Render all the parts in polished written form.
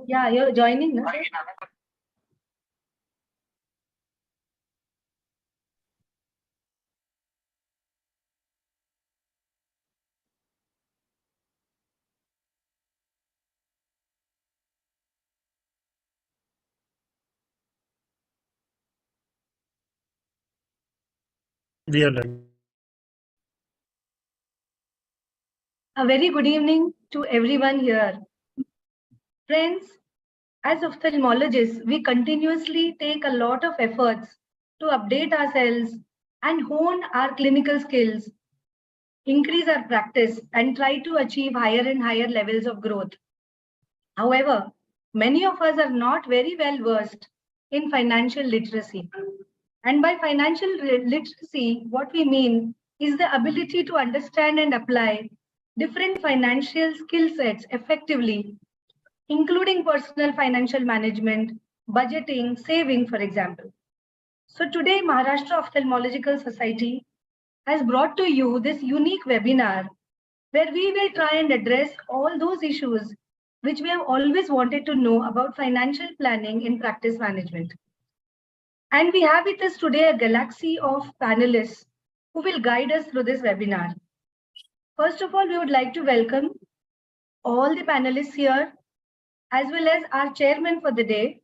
Yeah, you're joining, no, sir? We are ready. A very good evening to everyone here. Friends, as ophthalmologists, we continuously take a lot of efforts to update ourselves and hone our clinical skills, increase our practice, and try to achieve higher and higher levels of growth. However, many of us are not very well versed in financial literacy. And by financial literacy, what we mean is the ability to understand and apply different financial skill sets effectively, including personal financial management, budgeting, saving, for example. So today, Maharashtra Ophthalmological Society has brought to you this unique webinar where we will try and address all those issues which we have always wanted to know about financial planning in practice management. And we have with us today a galaxy of panelists who will guide us through this webinar. First of all, we would like to welcome all the panelists here, as well as our chairman for the day,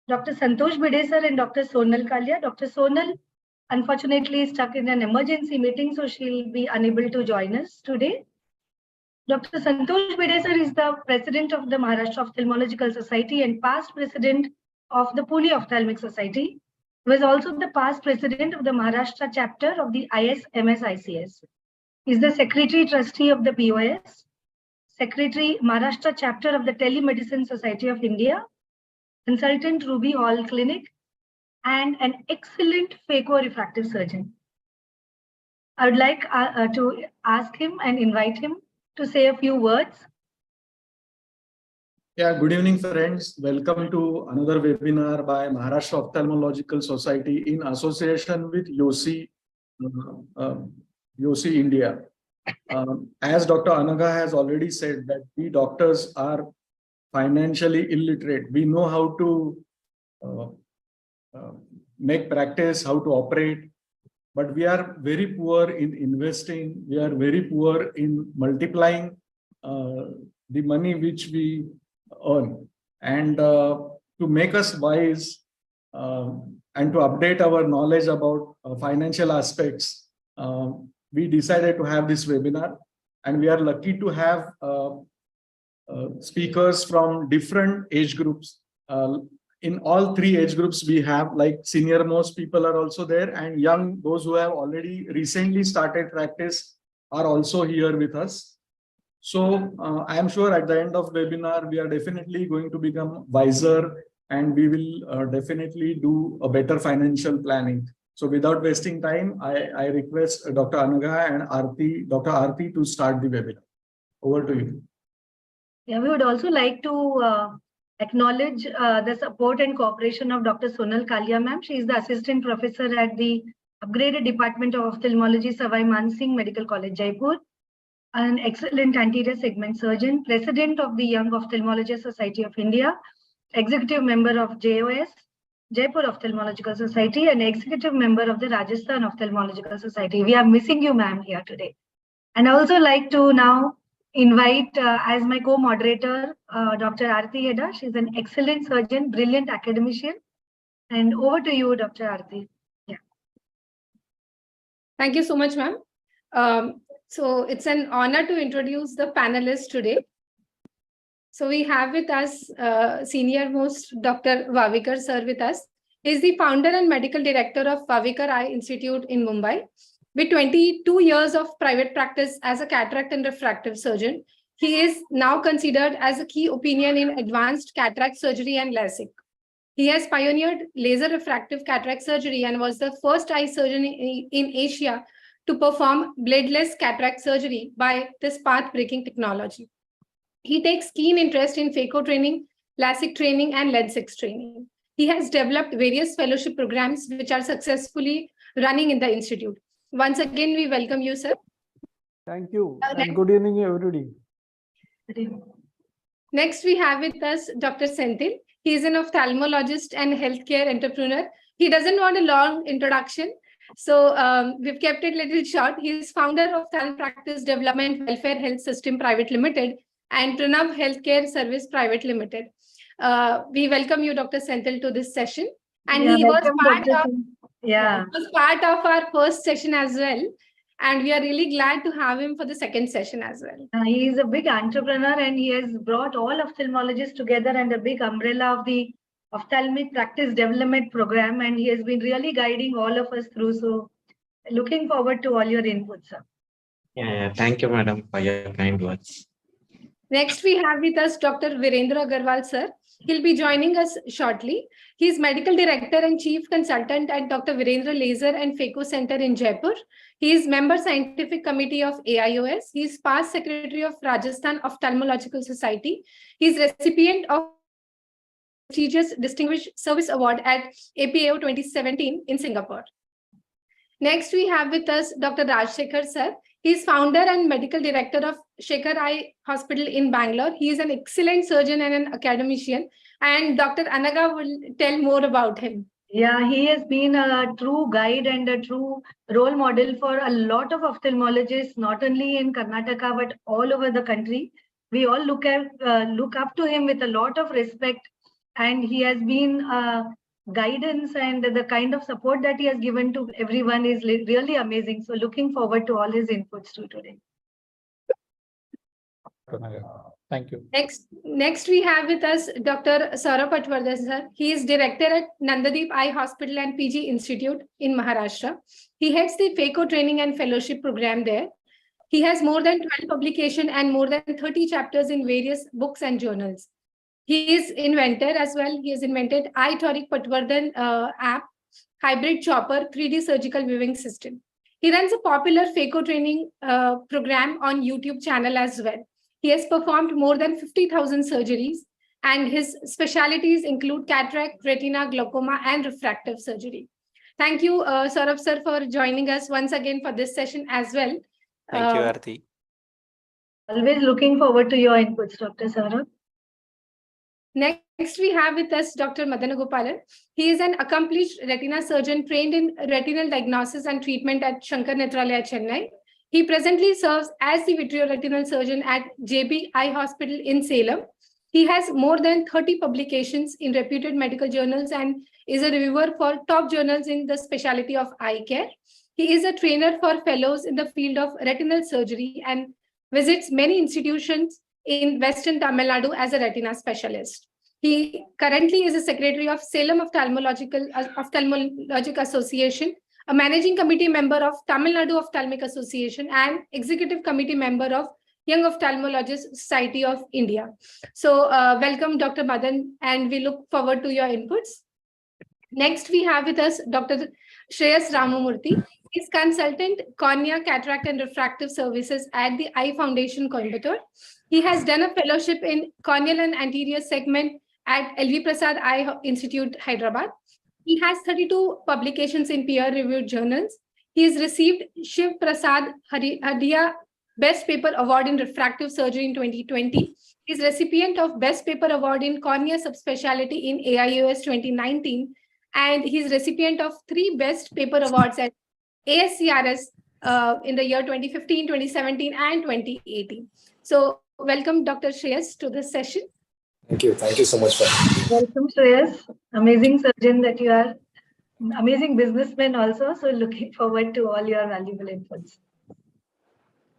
Dr. Santosh Bide sir and Dr. Sonal Kalia. Dr. Sonal, unfortunately, is stuck in an emergency meeting, so she'll be unable to join us today. Dr. Santosh Bide sir is the president of the Maharashtra Ophthalmological Society and past president of the Pune Ophthalmic Society. He was also the past president of the Maharashtra chapter of the ISMS-ICS. He is the secretary trustee of the POS, secretary Maharashtra chapter of the Telemedicine Society of India, consultant Ruby Hall Clinic, and an excellent phaco-refractive surgeon. I would like to ask him and invite him to say a few words. Yeah, good evening, friends. Welcome to another webinar by Maharashtra Ophthalmological Society in association with YOSI India. As Dr. Anaga has already said, that we doctors are financially illiterate. We know how to make practice, how to operate, but we are very poor in investing. We are very poor in multiplying the money which we earn. And to make us wise and to update our knowledge about financial aspects, we decided to have this webinar. And we are lucky to have speakers from different age groups. In all three age groups, we have like senior most people are also there, and young, those who have already recently started practice are also here with us. So I am sure at the end of webinar, we are definitely going to become wiser, and we will definitely do a better financial planning. So without wasting time, I request Dr. Anaga and Dr. Aarti to start the webinar. Over to you. Yeah, we would also like to acknowledge the support and cooperation of Dr. Sonal Kalia ma'am. She is the assistant professor at the upgraded Department of Ophthalmology, Savai Man Singh Medical College, Jaipur, an excellent anterior segment surgeon, president of the Young Ophthalmologist Society of India, executive member of JOS, Jaipur Ophthalmological Society, and executive member of the Rajasthan Ophthalmological Society. We are missing you, ma'am, here today. And I also like to now invite as my co-moderator, Dr. Aarti Heda. She's an excellent surgeon, brilliant academician. And over to you, Dr. Aarti. Yeah. Thank you so much, ma'am. So it's an honor to introduce the panelists today. So we have with us senior most Dr. Vavikar sir with us. He is the founder and medical director of Vavikar Eye Institute in Mumbai. With 22 years of private practice as a cataract and refractive surgeon, he is now considered as a key opinion in advanced cataract surgery and LASIK. He has pioneered laser refractive cataract surgery and was the first eye surgeon in Asia to perform bladeless cataract surgery by this path-breaking technology. He takes keen interest in phaco training, LASIK training, and LENS6 training. He has developed various fellowship programs which are successfully running in the institute. Once again, we welcome you, sir. Thank you, and good evening, everybody. Next, we have with us Dr. Senthil. He is an ophthalmologist and healthcare entrepreneur. He doesn't want a long introduction, so we've kept it a little short. He is founder of Ophthalm Practice Development Welfare Health System Private Limited and Pranav Healthcare Service Private Limited. We welcome you, Dr. Senthil, to this session. And Yeah, he was welcome, part Dr. of Yeah. was part of our first session as well. And we are really glad to have him for the second session as well. He is a big entrepreneur and he has brought all ophthalmologists together under a big umbrella of the Ophthalmic Practice Development Program, and he has been really guiding all of us through. So looking forward to all your inputs, sir. Yeah, thank you, madam, for your kind words. Next, we have with us Dr. Virendra Agarwal, sir. He'll be joining us shortly. He is Medical Director and Chief Consultant at Dr. Virendra Laser and Phaco Center in Jaipur. He is Member Scientific Committee of AIOS. He is past Secretary of Rajasthan Ophthalmological Society. He is recipient of prestigious Distinguished Service Award at APAO 2017 in Singapore. Next, we have with us Dr. Rajshekhar, sir. He is founder and medical director of Shekhar Eye Hospital in Bangalore. He is an excellent surgeon and an academician. And Dr. Anaga will tell more about him. Yeah, he has been a true guide and a true role model for a lot of ophthalmologists, not only in Karnataka, but all over the country. We all look up to him with a lot of respect. And he has been guidance, and the kind of support that he has given to everyone is really amazing. So looking forward to all his inputs too today. Thank you. Next we have with us Dr. Saurabh Patwardhan, sir. He is director at Nandadeep Eye Hospital and PG Institute in Maharashtra. He heads the Phaco training and fellowship program there. He has more than 12 publications and more than 30 chapters in various books and journals. He is inventor as well. He has invented iTauric Patwardhan app, hybrid chopper, 3D surgical viewing system. He runs a popular Phaco training program on YouTube channel as well. He has performed more than 50,000 surgeries, and his specialties include cataract, retina, glaucoma, and refractive surgery. Thank you, Saurabh sir, for joining us once again for this session as well. Thank you, Aarti. Always looking forward to your inputs, Dr. Saurabh. Next, we have with us Dr. Madanagopalan. He is an accomplished retina surgeon trained in retinal diagnosis and treatment at Shankar Netralaya, Chennai. He presently serves as the vitreoretinal surgeon at JB Eye Hospital in Salem. He has more than 30 publications in reputed medical journals and is a reviewer for top journals in the specialty of eye care. He is a trainer for fellows in the field of retinal surgery and visits many institutions in Western Tamil Nadu as a retina specialist. He currently is a secretary of Salem Ophthalmologic Association, a managing committee member of Tamil Nadu Ophthalmic Association, and executive committee member of Young Ophthalmologists Society of India. So welcome, Dr. Madan, and we look forward to your inputs. Next, we have with us Dr. Shreyas Ramamurthy. He is consultant cornea, cataract, and refractive services at the Eye Foundation, Coimbatore. He has done a fellowship in corneal and anterior segment at LV Prasad Eye Institute, Hyderabad. He has 32 publications in peer-reviewed journals. He has received Shiv Prasad Hadia Best Paper Award in Refractive Surgery in 2020. He is recipient of Best Paper Award in Cornea Subspecialty in AIOS 2019. And he is recipient of 3 Best Paper Awards at ASCRS in the year 2015, 2017, and 2018. So welcome, Dr. Shreyas, to this session. Thank you. Thank you so much for Welcome, Shreyas. Amazing surgeon that you are. Amazing businessman also. So looking forward to all your valuable inputs.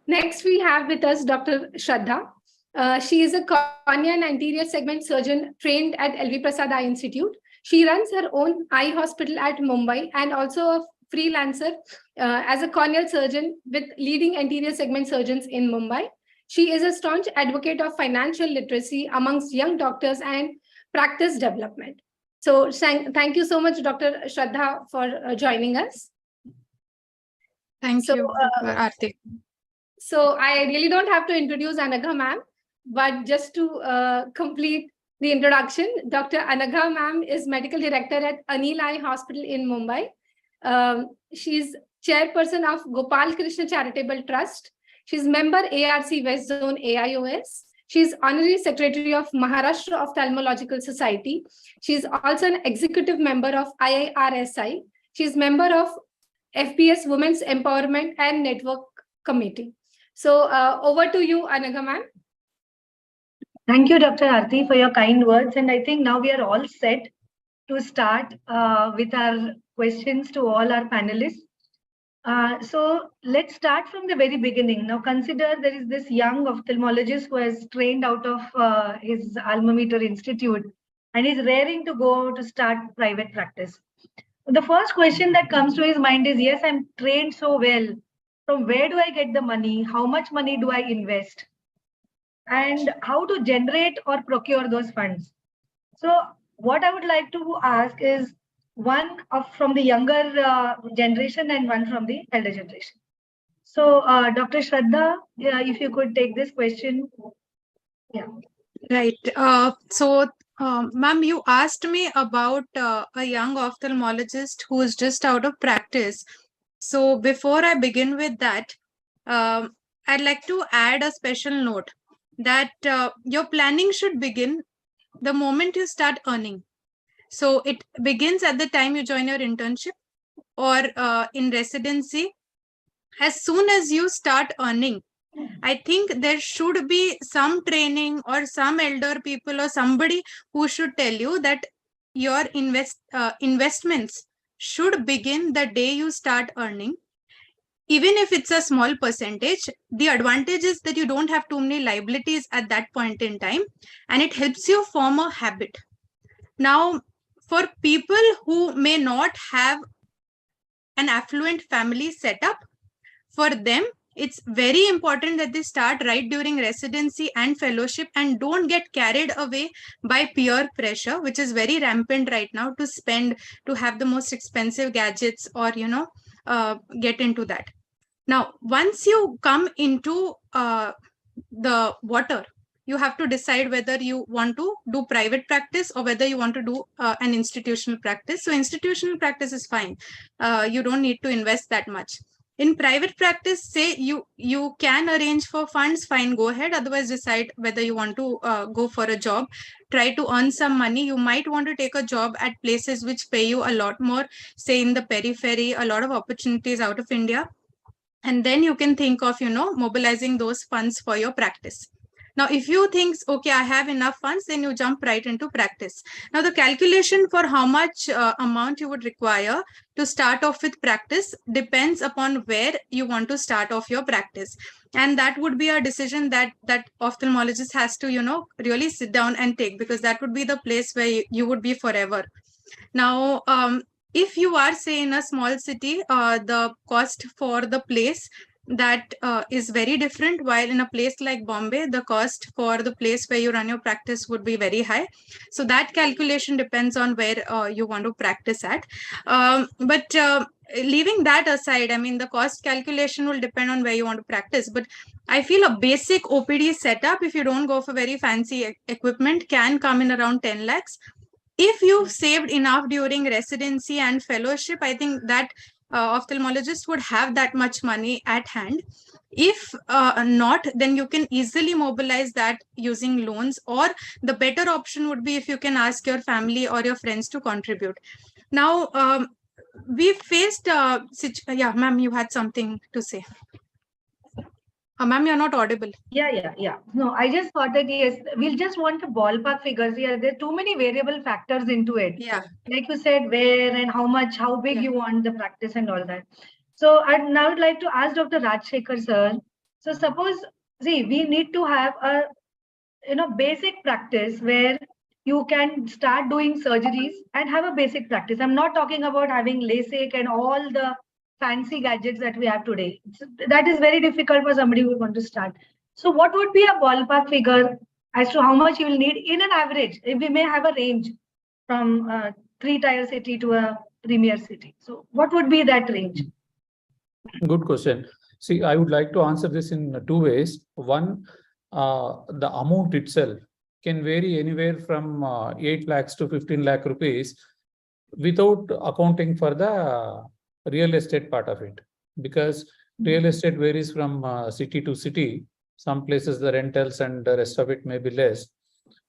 Next, we have with us Dr. Shraddha. She is a cornea and anterior segment surgeon trained at LV Prasad Eye Institute. She runs her own eye hospital at Mumbai and also a freelancer as a corneal surgeon with leading anterior segment surgeons in Mumbai. She is a staunch advocate of financial literacy amongst young doctors and practice development. So thank you so much, Dr. Shraddha, for joining us. Thank you, Aarti. So I really don't have to introduce Anagha ma'am, but just to complete the introduction, Dr. Anagha ma'am is medical director at Anil Eye Hospital in Mumbai. She's chairperson of Gopal Krishna Charitable Trust. She's member ARC West Zone AIOS. She's Honorary Secretary of Maharashtra Ophthalmological Society. She's also an executive member of IIRSI. She's member of FBS Women's Empowerment and Network Committee. So over to you, Anaga ma'am. Thank you, Dr. Aarti, for your kind words. And I think now we are all set to start with our questions to all our panelists. So let's start from the very beginning. Now consider there is this young ophthalmologist who has trained out of his alma mater institute and is raring to go to start private practice. The first question that comes to his mind is, yes, I'm trained so well. From where do I get the money? How much money do I invest? And how to generate or procure those funds? So what I would like to ask is, one from the younger generation and one from the elder generation. So Dr. Shraddha, if you could take this question. Yeah. Right. Ma'am, you asked me about a young ophthalmologist who is just out of practice. So before I begin with that, I'd like to add a special note that your planning should begin the moment you start earning. So it begins at the time you join your internship or in residency. As soon as you start earning, I think there should be some training or some elder people or somebody who should tell you that your investments should begin the day you start earning. Even if it's a small percentage, the advantage is that you don't have too many liabilities at that point in time, and it helps you form a habit. Now, for people who may not have an affluent family setup, for them, it's very important that they start right during residency and fellowship and don't get carried away by peer pressure, which is very rampant right now, to spend, to have the most expensive gadgets or, get into that. Now, once you come into the water, you have to decide whether you want to do private practice or whether you want to do an institutional practice. So institutional practice is fine. You don't need to invest that much. In private practice, say you can arrange for funds, fine, go ahead. Otherwise, decide whether you want to go for a job. Try to earn some money. You might want to take a job at places which pay you a lot more, say in the periphery, a lot of opportunities out of India. And then you can think of, mobilizing those funds for your practice. Now, if you think, okay, I have enough funds, then you jump right into practice. Now, the calculation for how much amount you would require to start off with practice depends upon where you want to start off your practice. And that would be a decision that ophthalmologist has to, really sit down and take, because that would be the place where you would be forever. Now, if you are, say, in a small city, the cost for the place that is very different, while in a place like Bombay, the cost for the place where you run your practice would be very high. So that calculation depends on where you want to practice at. But leaving that aside, I mean, the cost calculation will depend on where you want to practice. But I feel a basic OPD setup, if you don't go for very fancy equipment, can come in around 10 lakhs. If you've saved enough during residency and fellowship, I think that ophthalmologist would have that much money at hand. If not, then you can easily mobilize that using loans, or the better option would be if you can ask your family or your friends to contribute. Now, we faced, yeah, ma'am, you had something to say. Ma'am, you're not audible. Yeah. No, I just thought that, yes, we'll just want the ballpark figures here. There are too many variable factors into it. Yeah. Like you said, where and how much, how big you want the practice and all that. So I'd now like to ask Dr. Rajshekhar, sir. So suppose, see, we need to have a, basic practice where you can start doing surgeries and have a basic practice. I'm not talking about having LASIK and all the fancy gadgets that we have today. That is very difficult for somebody who want to start. So what would be a ballpark figure as to how much you will need in an average? If we may have a range from a 3-tier city to a premier city. So what would be that range? Good question. See, I would like to answer this in two ways. One, the amount itself can vary anywhere from 8 lakhs to 15 lakh rupees without accounting for the real estate part of it, because real estate varies from city to city. Some places the rentals and the rest of it may be less.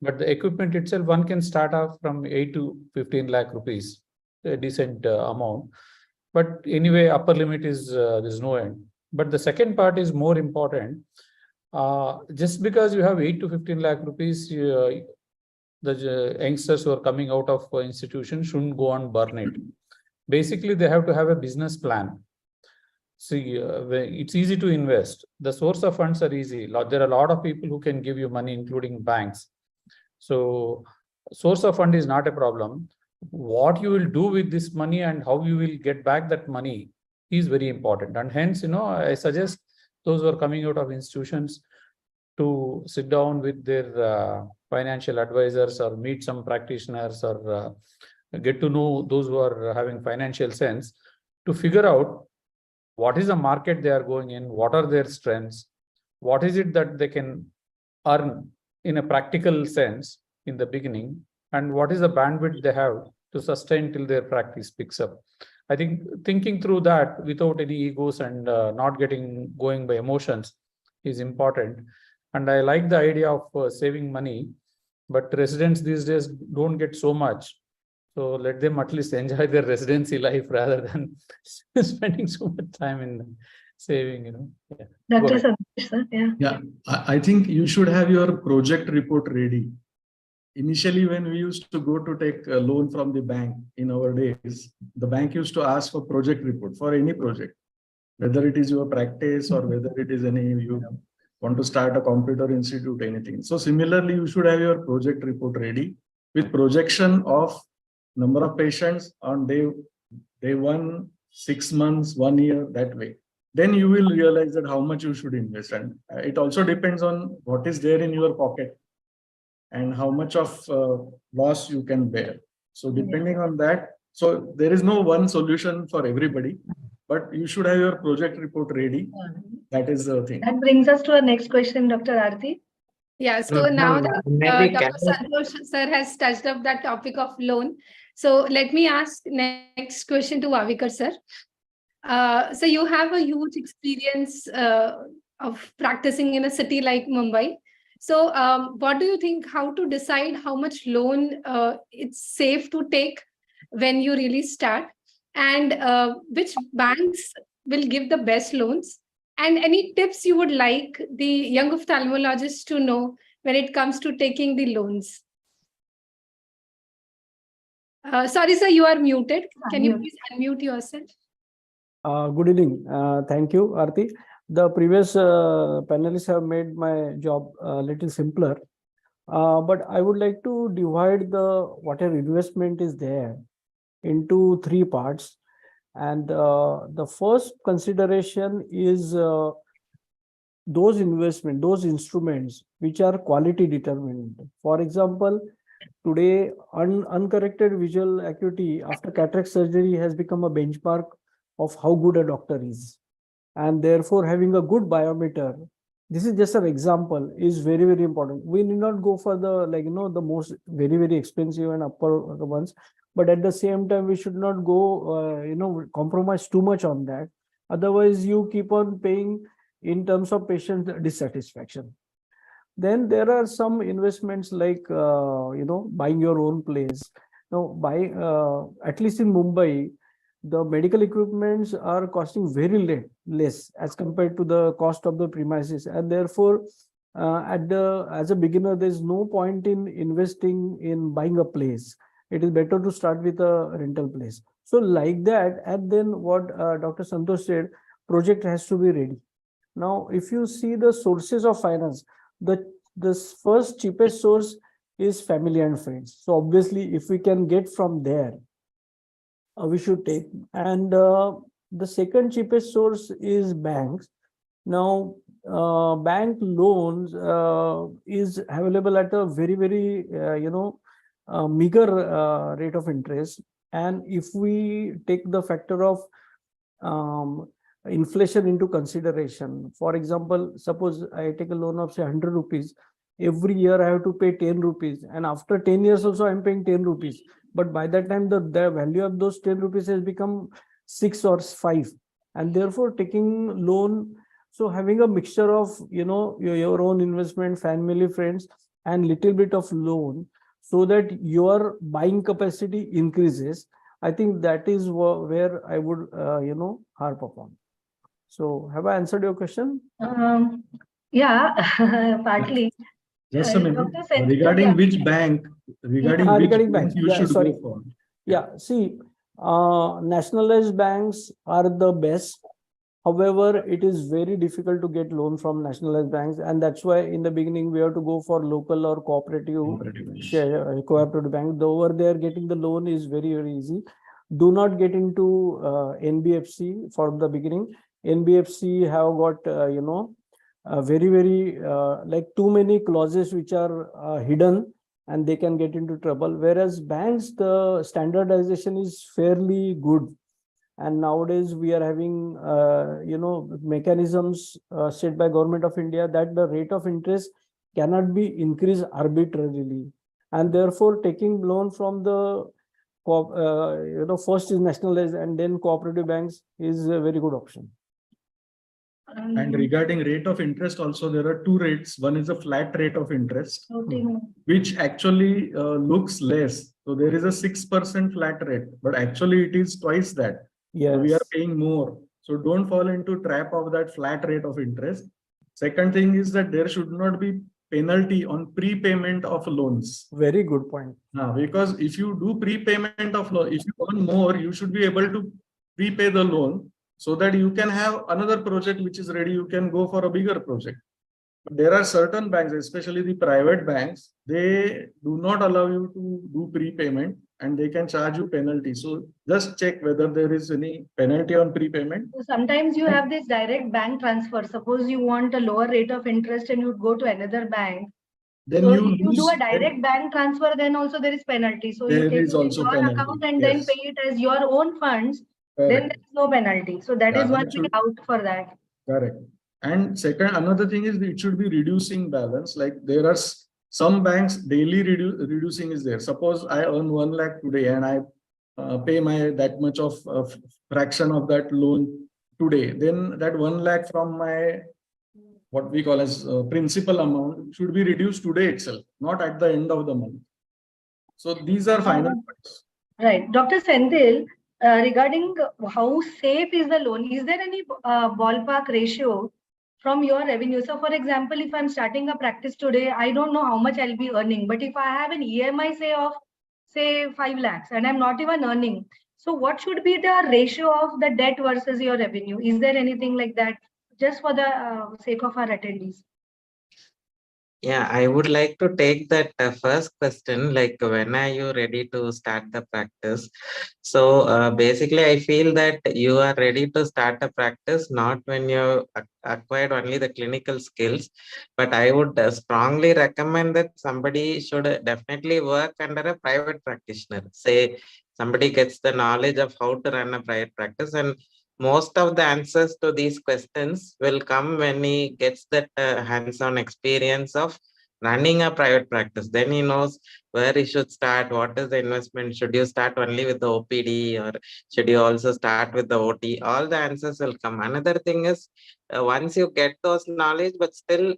But the equipment itself, one can start off from 8 to 15 lakh rupees, a decent amount. But anyway, upper limit is there's no end. But the second part is more important. Just because you have 8 to 15 lakh rupees, the youngsters who are coming out of institution shouldn't go and burn it. Basically, they have to have a business plan. See, it's easy to invest. The source of funds are easy. There are a lot of people who can give you money, including banks. So source of fund is not a problem. What you will do with this money and how you will get back that money is very important. And hence, I suggest those who are coming out of institutions to sit down with their financial advisors or meet some practitioners or get to know those who are having financial sense to figure out what is the market they are going in, what are their strengths, what is it that they can earn in a practical sense in the beginning, and what is the bandwidth they have to sustain till their practice picks up. I think thinking through that without any egos and not going by emotions is important. And I like the idea of saving money, but residents these days don't get so much. So let them at least enjoy their residency life rather than spending so much time in saving, Yeah. Dr. Go ahead. Santosh, sir, yeah. Yeah, I think you should have your project report ready. Initially, when we used to go to take a loan from the bank in our days, the bank used to ask for project report for any project, whether it is your practice or whether it is you want to start a computer institute, anything. So similarly, you should have your project report ready with projection of number of patients on day 1, 6 months, 1 year, that way. Then you will realize that how much you should invest. And it also depends on what is there in your pocket and how much of loss you can bear. So depending on that, so there is no one solution for everybody, but you should have your project report ready. That is the thing. That brings us to our next question, Dr. Aarti. Yeah, so No, now no, that maybe Dr. can I- Santosh sir has touched up that topic of loan. So let me ask next question to Vavikar sir. So you have a huge experience of practicing in a city like Mumbai. So what do you think, how to decide how much loan it's safe to take when you really start, and which banks will give the best loans, and any tips you would like the young ophthalmologists to know when it comes to taking the loans? Sorry, sir, you are muted. Can you please unmute yourself? Good evening. Thank you, Aarti. The previous panelists have made my job a little simpler, but I would like to divide whatever investment is there into 3 parts. And the first consideration is those instruments which are quality determined. For example, today uncorrected visual acuity after cataract surgery has become a benchmark of how good a doctor is, and therefore having a good biometer, this is just an example, is very, very important. We need not go for the the most very, very expensive and upper ones, but at the same time we should not go compromise too much on that. Otherwise you keep on paying in terms of patient dissatisfaction. Then there are some investments like buying your own place. Now at least in Mumbai, the medical equipments are costing very less as compared to the cost of the premises, and therefore as a beginner there is no point in investing in buying a place. It is better to start with a rental place. So like that, and then what Dr. Santosh said, project has to be ready. Now if you see the sources of finance, the first cheapest source is family and friends. So obviously if we can get from there, we should take. And the second cheapest source is banks. Now bank loans is available at a very, very meager rate of interest. And if we take the factor of inflation into consideration, for example, suppose I take a loan of say 100 rupees, every year I have to pay 10 rupees, and after 10 years also I'm paying 10 rupees. But by that time the value of those 10 rupees has become 6 or 5, and therefore taking loan So having a mixture of, your own investment, family, friends, and little bit of loan, so that your buying capacity increases. I think that is where I would, harp upon. So have I answered your question? Yeah, partly. Just a minute. Dr. Senthil, Regarding yeah. which bank, regarding which regarding bank banks. you Yeah, should sorry. go for? Yeah, see, nationalized banks are the best. However, it is very difficult to get loan from nationalized banks, and that's why in the beginning we have to go for local or cooperative bank. Over there, getting the loan is very, very easy. Do not get into NBFC for the beginning. NBFC have got very, very like too many clauses which are hidden, and they can get into trouble. Whereas banks, the standardization is fairly good. And nowadays we are having mechanisms set by Government of India that the rate of interest cannot be increased arbitrarily, and therefore taking loan from the first is nationalized and then cooperative banks is a very good option. And regarding rate of interest also, there are two rates. One is a flat rate of interest, which actually looks less. So there is a 6% flat rate, but actually it is twice that. Yes. So we are paying more. So don't fall into trap of that flat rate of interest. Second thing is that there should not be penalty on prepayment of loans. Very good point. Because if you do prepayment of loan, if you earn more, you should be able to prepay the loan so that you can have another project which is ready. You can go for a bigger project. But there are certain banks, especially the private banks, they do not allow you to do prepayment and they can charge you penalty. So just check whether there is any penalty on prepayment. So sometimes you have this direct bank transfer. Suppose you want a lower rate of interest and you go to another bank. Then so you if you do lose, a direct bank transfer, then also there is penalty. So there you take is it in also your penalty. account and Yes. then pay it as your own funds. Then Correct. there is no penalty. So that Yeah, is one that thing should- out for that. Correct. And second, another thing is it should be reducing balance. Like there are some banks daily reducing is there. Suppose I earn 1 lakh today and I pay my that much of fraction of that loan today. Then that 1 lakh from my what we call as principal amount should be reduced today itself, not at the end of the month. So these are final points. Right. Dr. Senthil, regarding how safe is the loan, is there any ballpark ratio from your revenue? So for example, if I'm starting a practice today, I don't know how much I'll be earning, but if I have an EMI say 5 lakhs and I'm not even earning, so what should be the ratio of the debt versus your revenue? Is there anything like that, just for the sake of our attendees? Yeah, I would like to take that first question, like when are you ready to start the practice? So basically, I feel that you are ready to start a practice not when you acquired only the clinical skills, but I would strongly recommend that somebody should definitely work under a private practitioner. Say somebody gets the knowledge of how to run a private practice, and most of the answers to these questions will come when he gets that hands-on experience of running a private practice. Then he knows where he should start, what is the investment, should you start only with the OPD or should you also start with the OT? All the answers will come. Another thing is once you get those knowledge, but still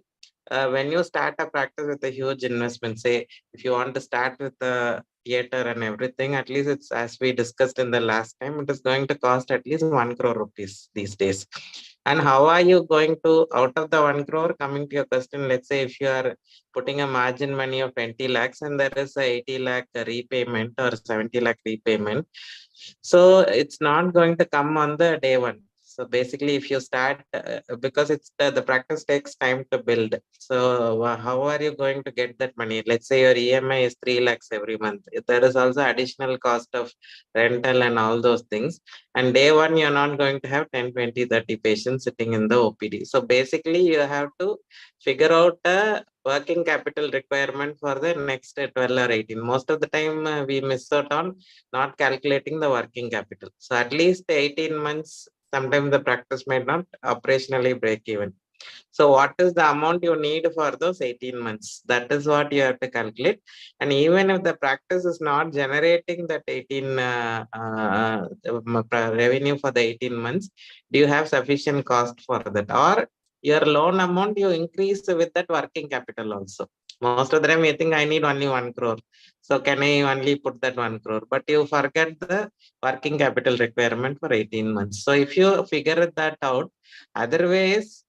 when you start a practice with a huge investment, say if you want to start with the theater and everything, at least it's, as we discussed in the last time, it is going to cost at least 1 crore rupees these days. And how are you going to, out of the 1 crore, coming to your question, let's say if you are putting a margin money of 20 lakhs and there is a 80 lakh repayment or 70 lakh repayment, so it's not going to come on the day one. So basically, if you start, because it's the practice takes time to build. So how are you going to get that money? Let's say your EMI is 3 lakhs every month. There is also additional cost of rental and all those things. And day one, you're not going to have 10, 20, 30 patients sitting in the OPD. So basically, you have to figure out a working capital requirement for the next 12 or 18. Most of the time, we miss out on not calculating the working capital. So at least 18 months, sometimes the practice might not operationally break even. So what is the amount you need for those 18 months? That is what you have to calculate. And even if the practice is not generating that 18 revenue for the 18 months, do you have sufficient cost for that? Or your loan amount you increase with that working capital also. Most of the time you think I need only 1 crore. So can I only put that 1 crore? But you forget the working capital requirement for 18 months. So if you figure that out, otherwise,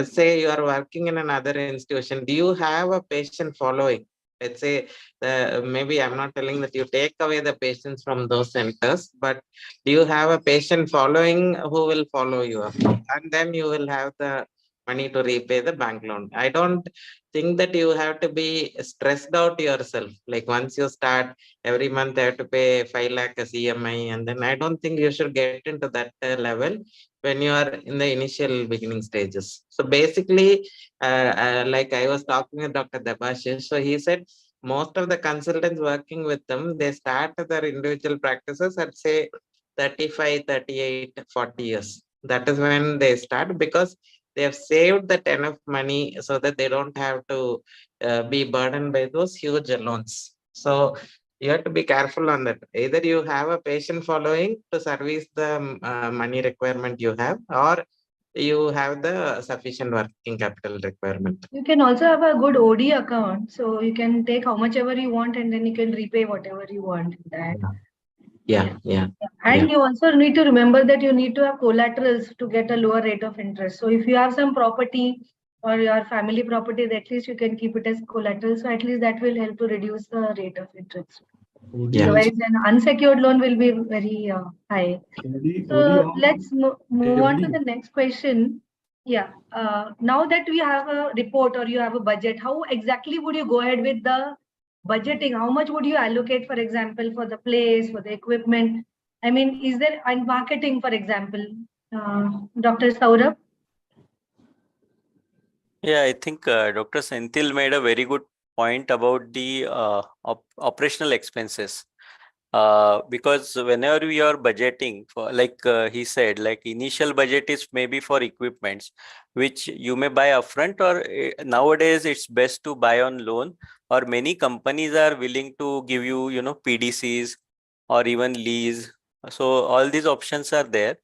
say you are working in another institution, do you have a patient following? Let's say maybe I'm not telling that you take away the patients from those centers, but do you have a patient following who will follow you up? And then you will have the money to repay the bank loan. I don't think that you have to be stressed out yourself. Like once you start, every month you have to pay 5 lakh as EMI, and then I don't think you should get into that level when you are in the initial beginning stages. So basically, like I was talking with Dr. Debashish, so he said most of the consultants working with them, they start their individual practices at say 35, 38, 40 years. That is when they start, because they have saved that enough money so that they don't have to be burdened by those huge loans. So you have to be careful on that. Either you have a patient following to service the money requirement you have, or you have the sufficient working capital requirement. You can also have a good OD account. So you can take how much ever you want and then you can repay whatever you want. That. Yeah. And you also need to remember that you need to have collaterals to get a lower rate of interest. So if you have some property or your family property, at least you can keep it as collateral. So at least that will help to reduce the rate of interest. Yeah. Otherwise, an unsecured loan will be very high. So let's move on to the next question. Yeah. Now that we have a report or you have a budget, how exactly would you go ahead with the budgeting? How much would you allocate, for example, for the place, for the equipment? I mean, is there and marketing, for example, Dr. Saurabh? Yeah, I think Dr. Senthil made a very good point about the operational expenses. Because whenever we are budgeting for, like he said, like initial budget is maybe for equipments, which you may buy upfront, or nowadays it's best to buy on loan, or many companies are willing to give you, PDCs or even lease. So all these options are there.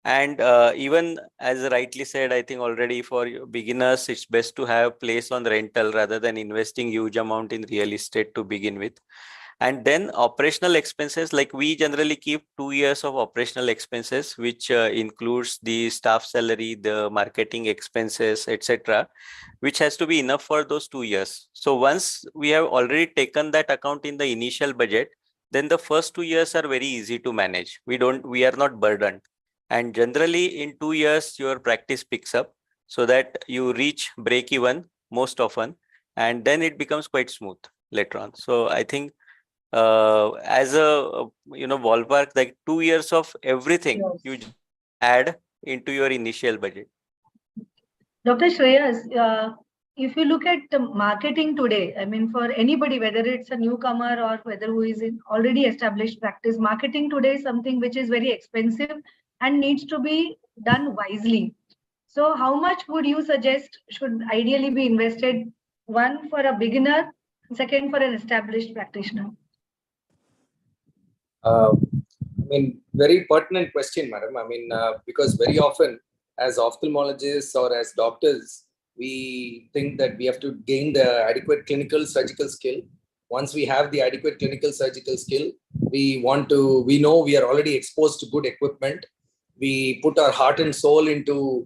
And even as rightly said, I think already for beginners, it's best to have place on rental rather than investing huge amount in real estate to begin with. And then operational expenses, like we generally keep 2 years of operational expenses, which includes the staff salary, the marketing expenses, etc., which has to be enough for those 2 years. So once we have already taken that account in the initial budget, then the first 2 years are very easy to manage. We are not burdened. And generally in 2 years, your practice picks up so that you reach break even most often, and then it becomes quite smooth later on. So I think as a ballpark, like 2 years of everything, Yes. you add into your initial budget. Dr. Shreyas, if you look at the marketing today, I mean, for anybody, whether it's a newcomer or whether who is in already established practice, marketing today is something which is very expensive and needs to be done wisely. So how much would you suggest should ideally be invested? One for a beginner, second for an established practitioner. I mean, very pertinent question, madam. I mean, because very often as ophthalmologists or as doctors, we think that we have to gain the adequate clinical surgical skill. Once we have the adequate clinical surgical skill, we know we are already exposed to good equipment. We put our heart and soul into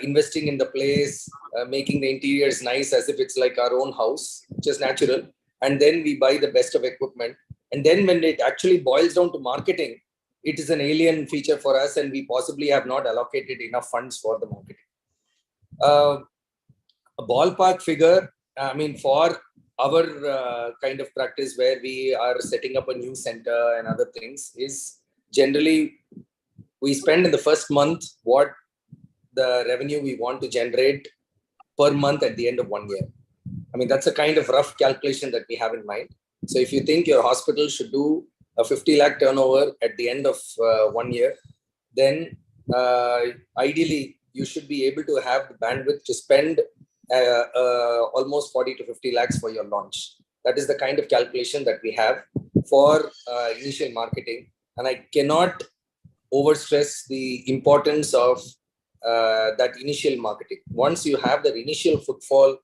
investing in the place, making the interiors nice as if it's like our own house, which is natural. And then we buy the best of equipment. And then when it actually boils down to marketing, it is an alien feature for us, and we possibly have not allocated enough funds for the marketing. A ballpark figure, I mean, for our kind of practice where we are setting up a new center and other things, is generally we spend in the first month what the revenue we want to generate per month at the end of 1 year. I mean, that's a kind of rough calculation that we have in mind. So if you think your hospital should do a 50 lakh turnover at the end of 1 year, then ideally you should be able to have the bandwidth to spend almost 40 to 50 lakhs for your launch. That is the kind of calculation that we have for initial marketing. And I cannot overstress the importance of that initial marketing. Once you have that initial footfall,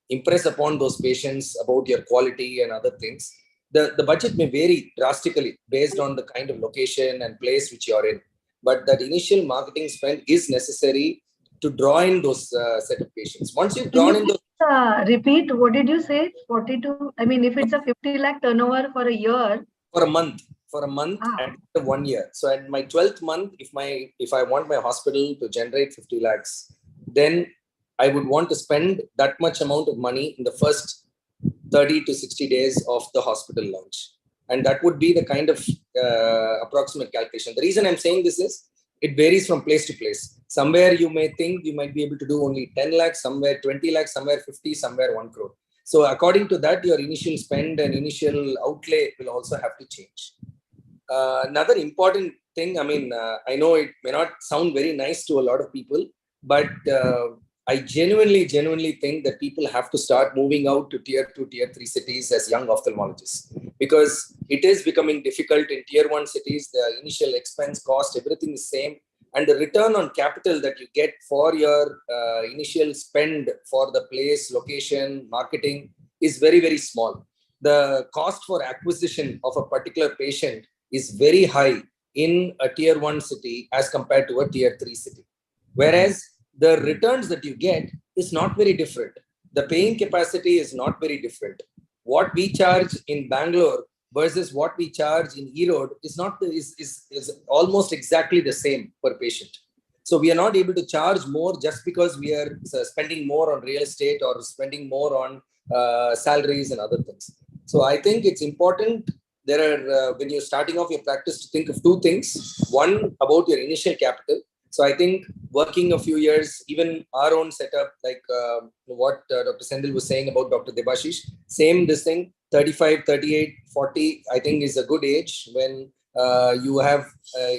impress upon those patients about your quality and other things. The budget may vary drastically based on the kind of location and place which you are in. But that initial marketing spend is necessary to draw in those set of patients. Once you've drawn in those... Repeat, what did you say? 42, I mean, if it's a 50 lakh turnover for a year. For a month and 1 year. So at my 12th month, if I want my hospital to generate 50 lakhs, then I would want to spend that much amount of money in the first 30 to 60 days of the hospital launch. And that would be the kind of approximate calculation. The reason I'm saying this is, it varies from place to place. Somewhere you may think you might be able to do only 10 lakhs, somewhere 20 lakhs, somewhere 50, somewhere 1 crore. So according to that, your initial spend and initial outlay will also have to change. Another important thing, I mean, I know it may not sound very nice to a lot of people, but I genuinely think that people have to start moving out to tier 2, tier 3 cities as young ophthalmologists, because it is becoming difficult in tier 1 cities. The initial expense, cost, everything is same. And the return on capital that you get for your initial spend for the place, location, marketing is very, very small. The cost for acquisition of a particular patient is very high in a tier 1 city as compared to a tier 3 city. Whereas the returns that you get is not very different. The paying capacity is not very different. What we charge in Bangalore versus what we charge in Erode is almost exactly the same per patient. So we are not able to charge more just because we are spending more on real estate or spending more on salaries and other things. So I think it's important. There are, when you're starting off your practice, to think of two things. One, about your initial capital. So I think working a few years, even our own setup, like what Dr. Sendil was saying about Dr. Debashish, same this thing, 35, 38, 40, I think is a good age when you have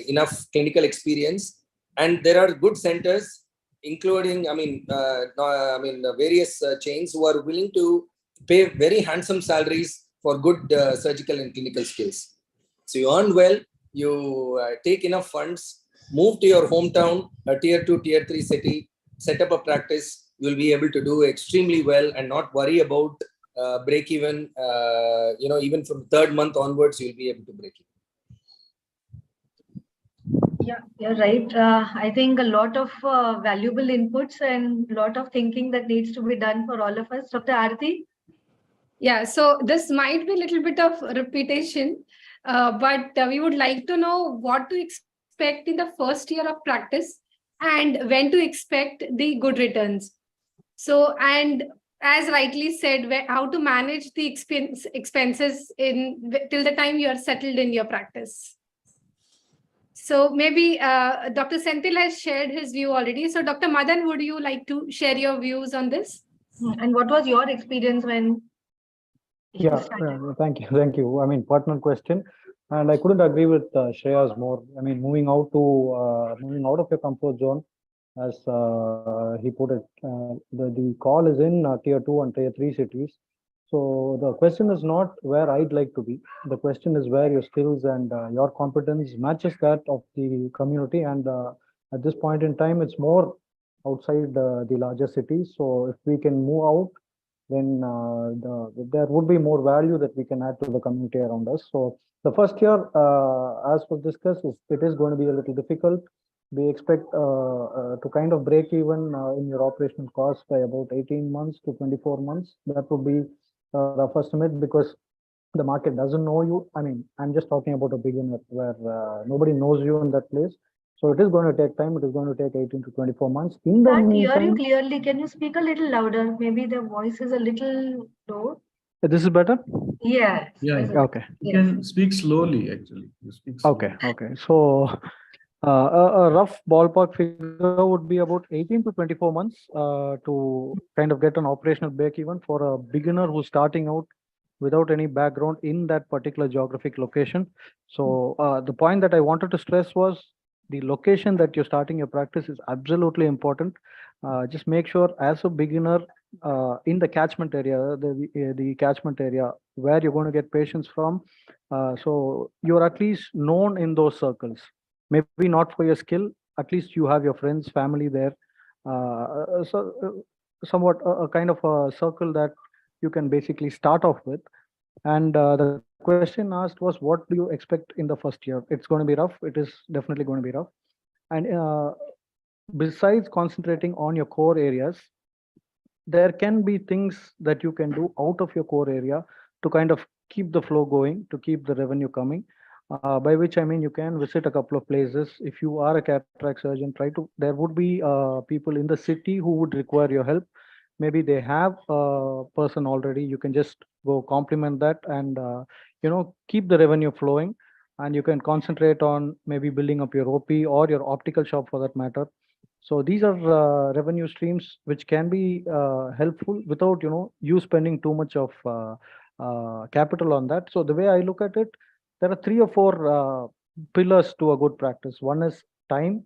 enough clinical experience. And there are good centers, including, various chains who are willing to pay very handsome salaries for good surgical and clinical skills. So you earn well, you take enough funds, move to your hometown, a tier 2, tier 3 city, set up a practice, you'll be able to do extremely well and not worry about break even. Even from third month onwards, you'll be able to break even. Yeah, you're right. I think a lot of valuable inputs and a lot of thinking that needs to be done for all of us. Dr. Aarti? Yeah, so this might be a little bit of repetition, but we would like to know what to expect in the first year of practice and when to expect the good returns. So, and as rightly said, how to manage the expenses till the time you are settled in your practice. So maybe Dr. Senthil has shared his view already. So Dr. Madan, would you like to share your views on this? And what was your experience when you started? Thank you. I mean, pertinent question. And I couldn't agree with Shreya's more. I mean, moving out of your comfort zone, as he put it, the call is in tier 2 and tier 3 cities. So the question is not where I'd like to be. The question is where your skills and your competence matches that of the community. And at this point in time, it's more outside the larger cities. So if we can move out, then there would be more value that we can add to the community around us. So the first year, as was discussed, it is going to be a little difficult. We expect to kind of break even in your operational costs by about 18 months to 24 months. That would be the first estimate, because the market doesn't know you. I mean, I'm just talking about a beginner where nobody knows you in that place. So it is going to take time. It is going to take 18 to 24 months. In the can't meantime, hear you clearly. Can you speak a little louder? Maybe the voice is a little low. This is better? Yeah. Okay. You can speak slowly, actually. You speak slowly. Okay. So a rough ballpark figure would be about 18 to 24 months to kind of get an operational break even for a beginner who's starting out without any background in that particular geographic location. So the point that I wanted to stress was the location that you're starting your practice is absolutely important. Just make sure as a beginner in the catchment area, the catchment area where you're going to get patients from. So you're at least known in those circles. Maybe not for your skill, at least you have your friends, family there. Somewhat a kind of a circle that you can basically start off with. And the question asked was, what do you expect in the first year? It's going to be rough. It is definitely going to be rough. And besides concentrating on your core areas, there can be things that you can do out of your core area to kind of keep the flow going, to keep the revenue coming. By which I mean you can visit a couple of places. If you are a cataract surgeon, there would be people in the city who would require your help. Maybe they have a person already. You can just go complement that and keep the revenue flowing. And you can concentrate on maybe building up your OP or your optical shop for that matter. So these are revenue streams which can be helpful without you spending too much of capital on that. So the way I look at it, there are 3 or 4 pillars to a good practice. One is time,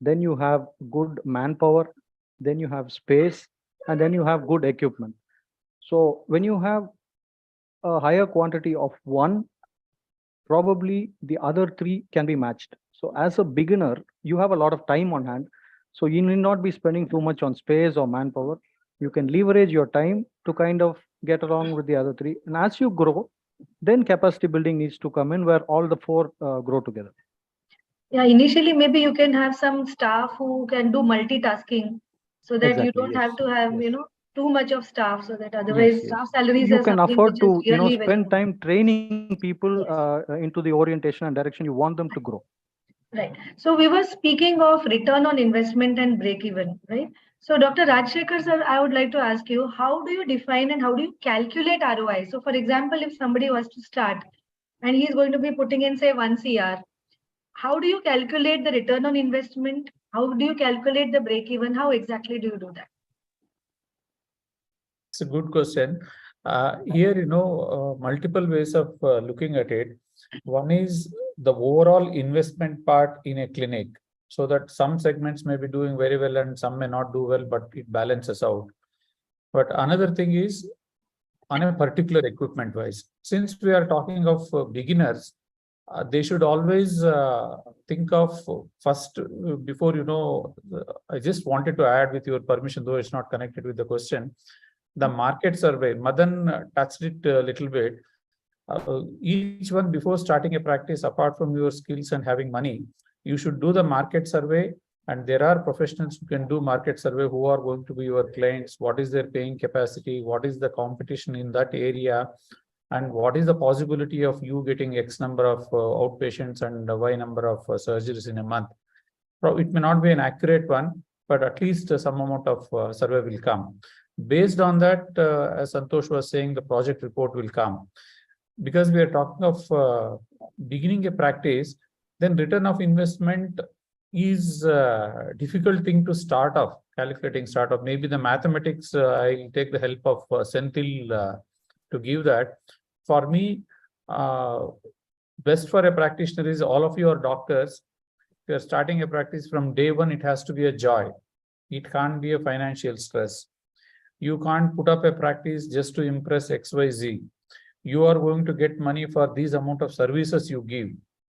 then you have good manpower, then you have space, and then you have good equipment. So when you have a higher quantity of one, probably the other 3 can be matched. So as a beginner, you have a lot of time on hand. So you need not be spending too much on space or manpower. You can leverage your time to kind of get along with the other 3. And as you grow, then capacity building needs to come in where all the 4 grow together. Yeah, initially maybe you can have some staff who can do multitasking so that you don't have to have, too much of staff, so that otherwise staff salaries You are can something afford which to is really very spend good. time training people into the orientation and direction you want them to grow. Right. So we were speaking of return on investment and break even, right? So Dr. Rajshekhar sir, I would like to ask you, how do you define and how do you calculate ROI? So for example, if somebody was to start and he is going to be putting in say 1 CR, how do you calculate the return on investment? How do you calculate the break even? How exactly do you do that? It's a good question. Here, multiple ways of looking at it. One is the overall investment part in a clinic, so that some segments may be doing very well and some may not do well, but it balances out. But another thing is on a particular equipment wise. Since we are talking of beginners, they should always think of first before, I just wanted to add, with your permission, though it's not connected with the question, the market survey. Madan touched it a little bit. Each one, before starting a practice, apart from your skills and having money, you should do the market survey. And there are professionals who can do market survey, who are going to be your clients, what is their paying capacity, what is the competition in that area, and what is the possibility of you getting X number of outpatients and Y number of surgeries in a month. It may not be an accurate one, but at least some amount of survey will come. Based on that, as Santosh was saying, the project report will come. Because we are talking of beginning a practice, then return of investment is a difficult thing to start off, calculating start off. Maybe the mathematics, I'll take the help of Senthil to give that. For me, best for a practitioner is, all of you are doctors. If you're starting a practice, from day one, it has to be a joy. It can't be a financial stress. You can't put up a practice just to impress XYZ. You are going to get money for these amount of services you give,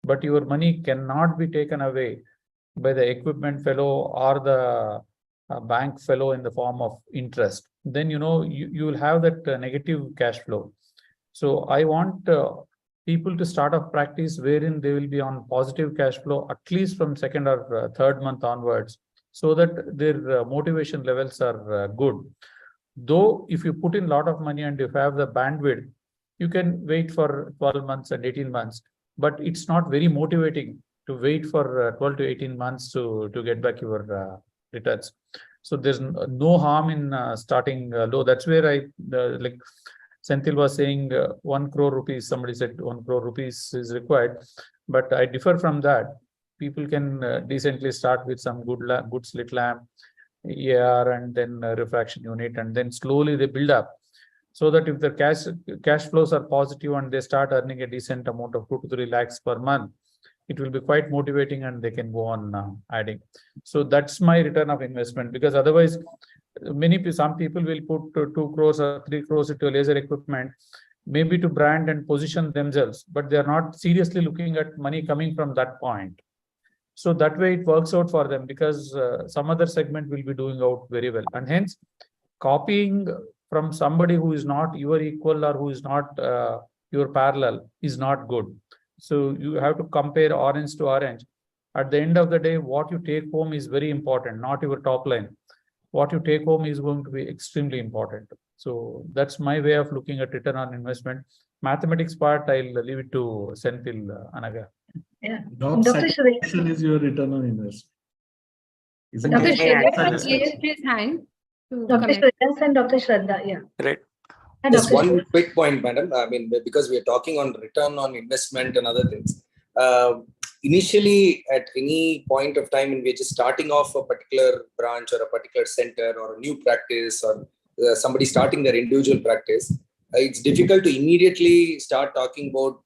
but your money cannot be taken away by the equipment fellow or the bank fellow in the form of interest. Then, you will have that negative cash flow. So I want people to start a practice wherein they will be on positive cash flow, at least from 2nd or 3rd month onwards, so that their motivation levels are good. Though if you put in a lot of money and if you have the bandwidth, you can wait for 12 months and 18 months, but it's not very motivating to wait for 12 to 18 months to get back your returns. So there's no harm in starting low. That's where like Senthil was saying, 1 crore rupees, somebody said 1 crore rupees is required, but I differ from that. People can decently start with some good slit lamp, EAR, and then refraction unit, and then slowly they build up, so that if the cash flows are positive and they start earning a decent amount of 2 to 3 lakhs per month, it will be quite motivating and they can go on adding. So that's my return of investment, because otherwise some people will put 2 crores or 3 crores into a laser equipment, maybe to brand and position themselves, but they are not seriously looking at money coming from that point. So that way it works out for them, because some other segment will be doing out very well. And hence, copying from somebody who is not your equal or who is not your parallel is not good. So you have to compare orange to orange. At the end of the day, what you take home is very important, not your top line. What you take home is going to be extremely important. So that's my way of looking at return on investment. Mathematics part, I'll leave it to Senthil Anaga. Yeah. Job Dr. Shreya. satisfaction is your return on investment. Isn't Dr. it? Let me Shreya answer has this raised his hand to Dr. comment. Shreya and Dr. Shraddha. Yeah. Right. And Just Dr. one Shreya. quick point, madam. I mean, because we are talking on return on investment and other things. Initially, at any point of time when we're just starting off a particular branch or a particular center or a new practice, or somebody starting their individual practice, it's difficult to immediately start talking about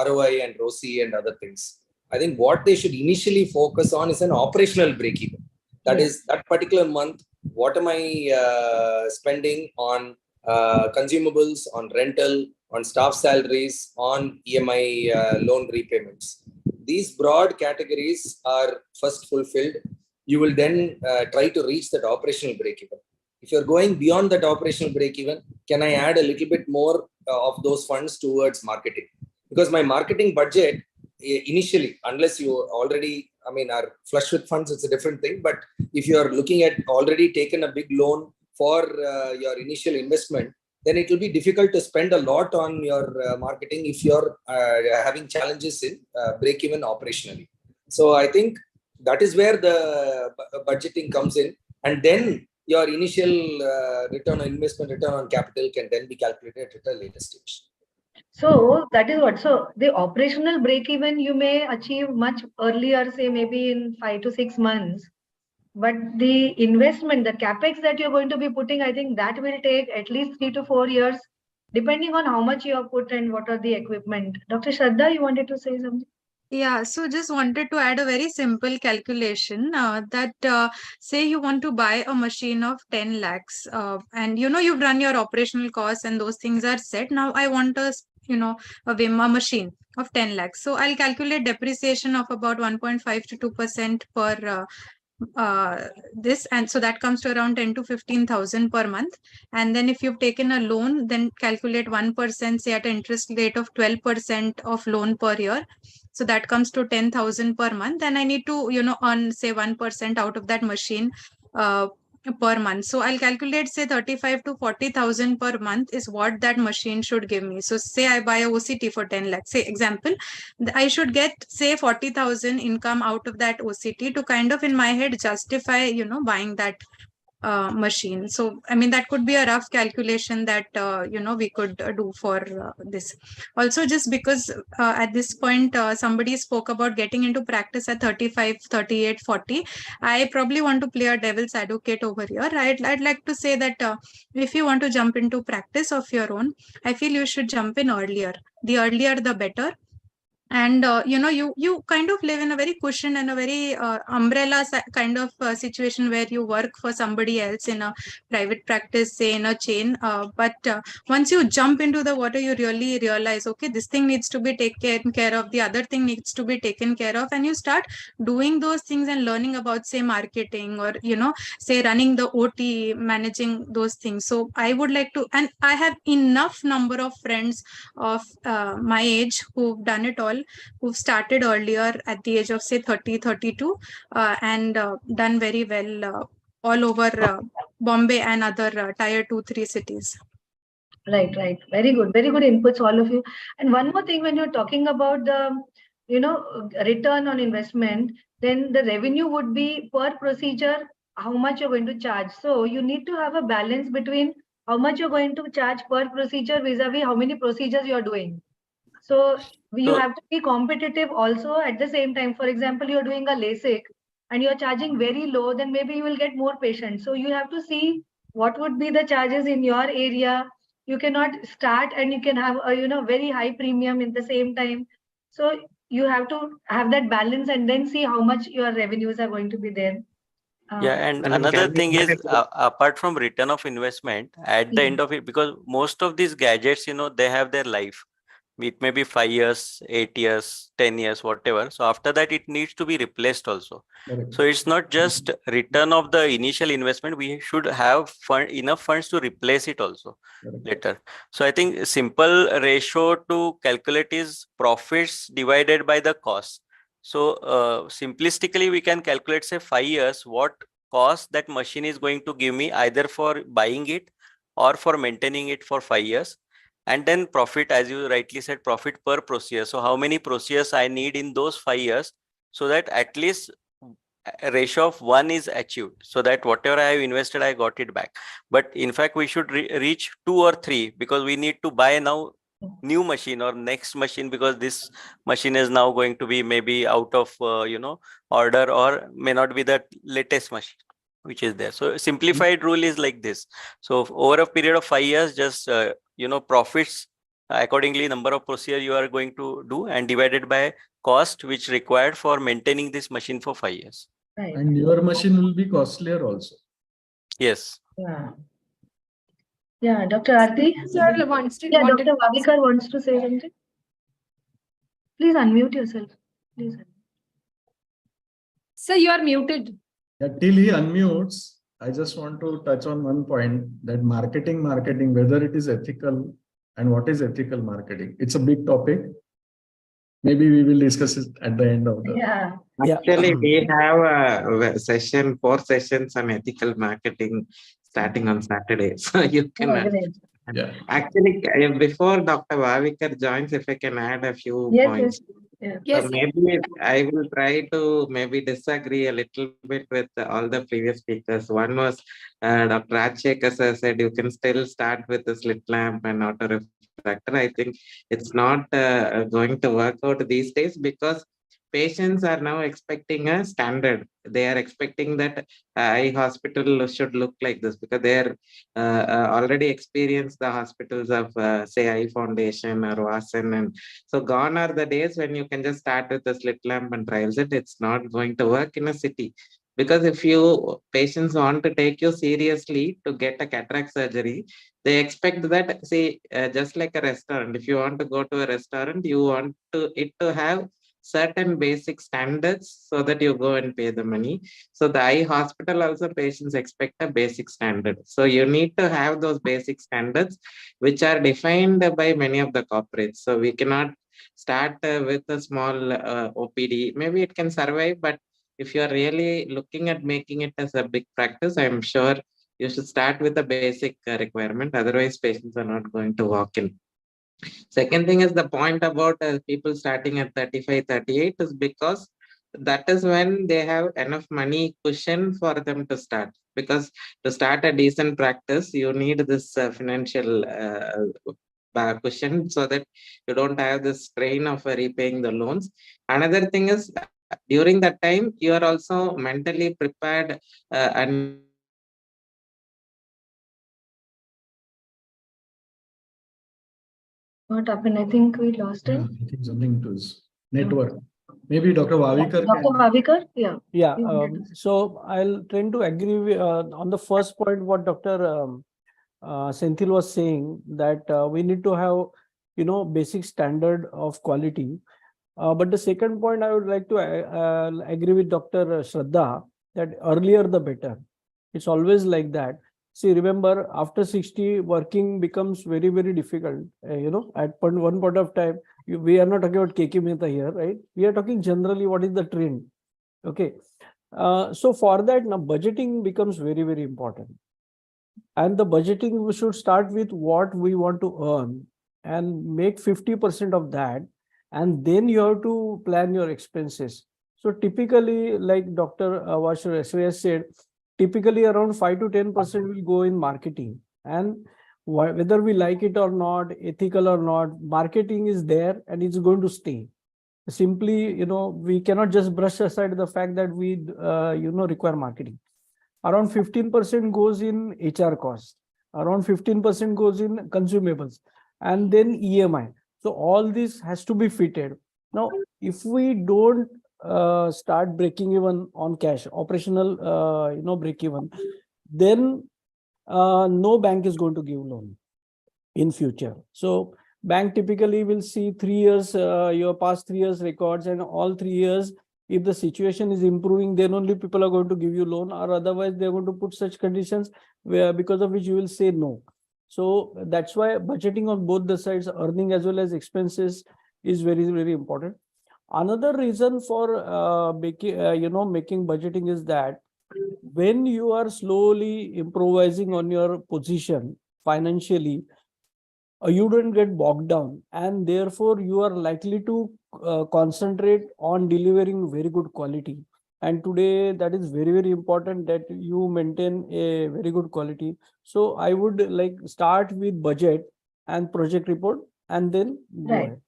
ROI and ROCE and other things. I think what they should initially focus on is an operational break-even. That is, that particular month, what am I spending on consumables, on rental, on staff salaries, on EMI loan repayments. These broad categories are first fulfilled. You will then try to reach that operational break-even. If you're going beyond that operational break-even, can I add a little bit more of those funds towards marketing? Because my marketing budget initially, unless you already, I mean, are flush with funds, it's a different thing. But if you're looking at already taken a big loan for your initial investment, then it will be difficult to spend a lot on your marketing if you're having challenges in break even operationally. So I think that is where the budgeting comes in, and then your initial return on investment, return on capital can then be calculated at a later stage. So that is what. So the operational break even you may achieve much earlier, say maybe in 5 to 6 months. But the investment, the capex that you're going to be putting, I think that will take at least 3 to 4 years, depending on how much you have put and what are the equipment. Dr. Shraddha, you wanted to say something? Yeah, so just wanted to add a very simple calculation that say you want to buy a machine of 10 lakhs and you've run your operational costs and those things are set. Now I want a a machine of 10 lakhs. So I'll calculate depreciation of about 1.5 to 2% per this, and so that comes to around 10 to 15,000 per month. And then if you've taken a loan, then calculate 1%, say at an interest rate of 12% of loan per year. So that comes to 10,000 per month. And I need to, earn say 1% out of that machine per month. So I'll calculate say 35 to 40,000 per month is what that machine should give me. So say I buy a OCT for 10 lakhs, say example, I should get say 40,000 income out of that OCT to kind of in my head justify, buying that machine. So I mean that could be a rough calculation that we could do for this. Also, just because at this point somebody spoke about getting into practice at 35, 38, 40, I probably want to play a devil's advocate over here. I'd like to say that if you want to jump into practice of your own, I feel you should jump in earlier. The earlier the better. And you kind of live in a very cushioned and a very umbrella kind of situation where you work for somebody else in a private practice, say in a chain, but once you jump into the water, you really realize, okay, this thing needs to be taken care of, the other thing needs to be taken care of, and you start doing those things and learning about say marketing or say running the OT, managing those things. So I would like to, and I have enough number of friends of my age who've done it all, who've started earlier at the age of say 30, 32 and done very well all over Bombay and other tier 2, 3 cities. Right. Very good inputs, all of you. And one more thing, when you're talking about the, return on investment, then the revenue would be per procedure, how much you're going to charge. So you need to have a balance between how much you're going to charge per procedure vis-a-vis how many procedures you're doing. So you have to be competitive also at the same time. For example, you're doing a LASIK and you're charging very low, then maybe you will get more patients. So you have to see what would be the charges in your area. You cannot start and you can have a very high premium in the same time. So you have to have that balance and then see how much your revenues are going to be there. Yeah, and another thing is apart from return of investment at the end of it, because most of these gadgets, they have their life. It may be 5 years, 8 years, 10 years, whatever. So after that, it needs to be replaced also. Correct. So it's not just return of the initial investment. We should have enough funds to replace it also Correct. later. So I think simple ratio to calculate is profits divided by the cost. So simplistically, we can calculate, say, 5 years, what cost that machine is going to give me either for buying it or for maintaining it for 5 years. And then profit, as you rightly said, profit per procedure. So how many procedures I need in those 5 years, so that at least a ratio of 1 is achieved, so that whatever I have invested, I got it back. But in fact, we should reach 2 or 3, because we need to buy now new machine or next machine, because this machine is now going to be maybe out of order, or may not be the latest machine which is there. So simplified rule is like this. So over a period of 5 years, just profits accordingly, number of procedure you are going to do, and divided by cost which required for maintaining this machine for 5 years. Right. And your machine will be costlier also. Yes. Yeah. Yeah, Dr. Aarti? Sir wants to. Yeah, Dr. Vavikar wants to say something. Please unmute yourself. Please. Sir, you are muted. Yeah, till he unmutes, I just want to touch on one point, that marketing, whether it is ethical and what is ethical marketing. It's a big topic. Maybe we will discuss it at the end of the. Yeah. Actually, we have a session, 4 sessions on ethical marketing starting on Saturday. So you can. Yeah. Actually, before Dr. Vavikar joins, if I can add a few points. Yes. Maybe I will try to maybe disagree a little bit with all the previous speakers. One was Dr. Rajshekhar said you can still start with the slit lamp and auto refractor. I think it's not going to work out these days, because patients are now expecting a standard. They are expecting that eye hospital should look like this, because they are already experienced the hospitals of say Eye Foundation or Vasan, and so gone are the days when you can just start with a slit lamp and trials it. It's not going to work in a city, because if you patients want to take you seriously to get a cataract surgery, they expect that, say, just like a restaurant. If you want to go to a restaurant, you want it to have certain basic standards so that you go and pay the money. So the eye hospital also, patients expect a basic standard. So you need to have those basic standards which are defined by many of the corporates. So we cannot start with a small OPD. Maybe it can survive, but if you are really looking at making it as a big practice, I'm sure you should start with a basic requirement. Otherwise, patients are not going to walk in. Second thing is the point about people starting at 35, 38 is because that is when they have enough money cushion for them to start. Because to start a decent practice, you need this financial cushion, so that you don't have this strain of repaying the loans. Another thing is, during that time, you are also mentally prepared and What happened? I think we lost Yeah, him. I think something to his network. Maybe Dr. Vavikar. Dr. Vavikar? Yeah. Yeah. So I'll tend to agree with, on the first point what Dr. Senthil was saying, that we need to have basic standard of quality. But the second point I would like to agree with Dr. Shraddha, that earlier the better. It's always like that. See, remember, after 60, working becomes very, very difficult. At one point of time, we are not talking about KK Mehta here, right? We are talking generally what is the trend. Okay. So for that, now budgeting becomes very, very important. And the budgeting, we should start with what we want to earn and make 50% of that. And then you have to plan your expenses. So typically, like Dr. Vasher said, typically around 5 to 10% will go in marketing. And whether we like it or not, ethical or not, marketing is there and it's going to stay. Simply, we cannot just brush aside the fact that we, require marketing. Around 15% goes in HR cost. Around 15% goes in consumables. And then EMI. So all this has to be fitted. Now, if we don't start breaking even on cash, operational, break even, then no bank is going to give loan in future. So Bank typically will see 3 years, your past 3 years records, and all 3 years, if the situation is improving, then only people are going to give you loan, or otherwise they're going to put such conditions where because of which you will say no. So that's why budgeting on both the sides, earning as well as expenses, is very, very important. Another reason for making budgeting is that when you are slowly improvising on your position financially, you don't get bogged down, and therefore you are likely to concentrate on delivering very good quality. And today that is very, very important that you maintain a very good quality. So I would like start with budget and project report and then go Right. ahead.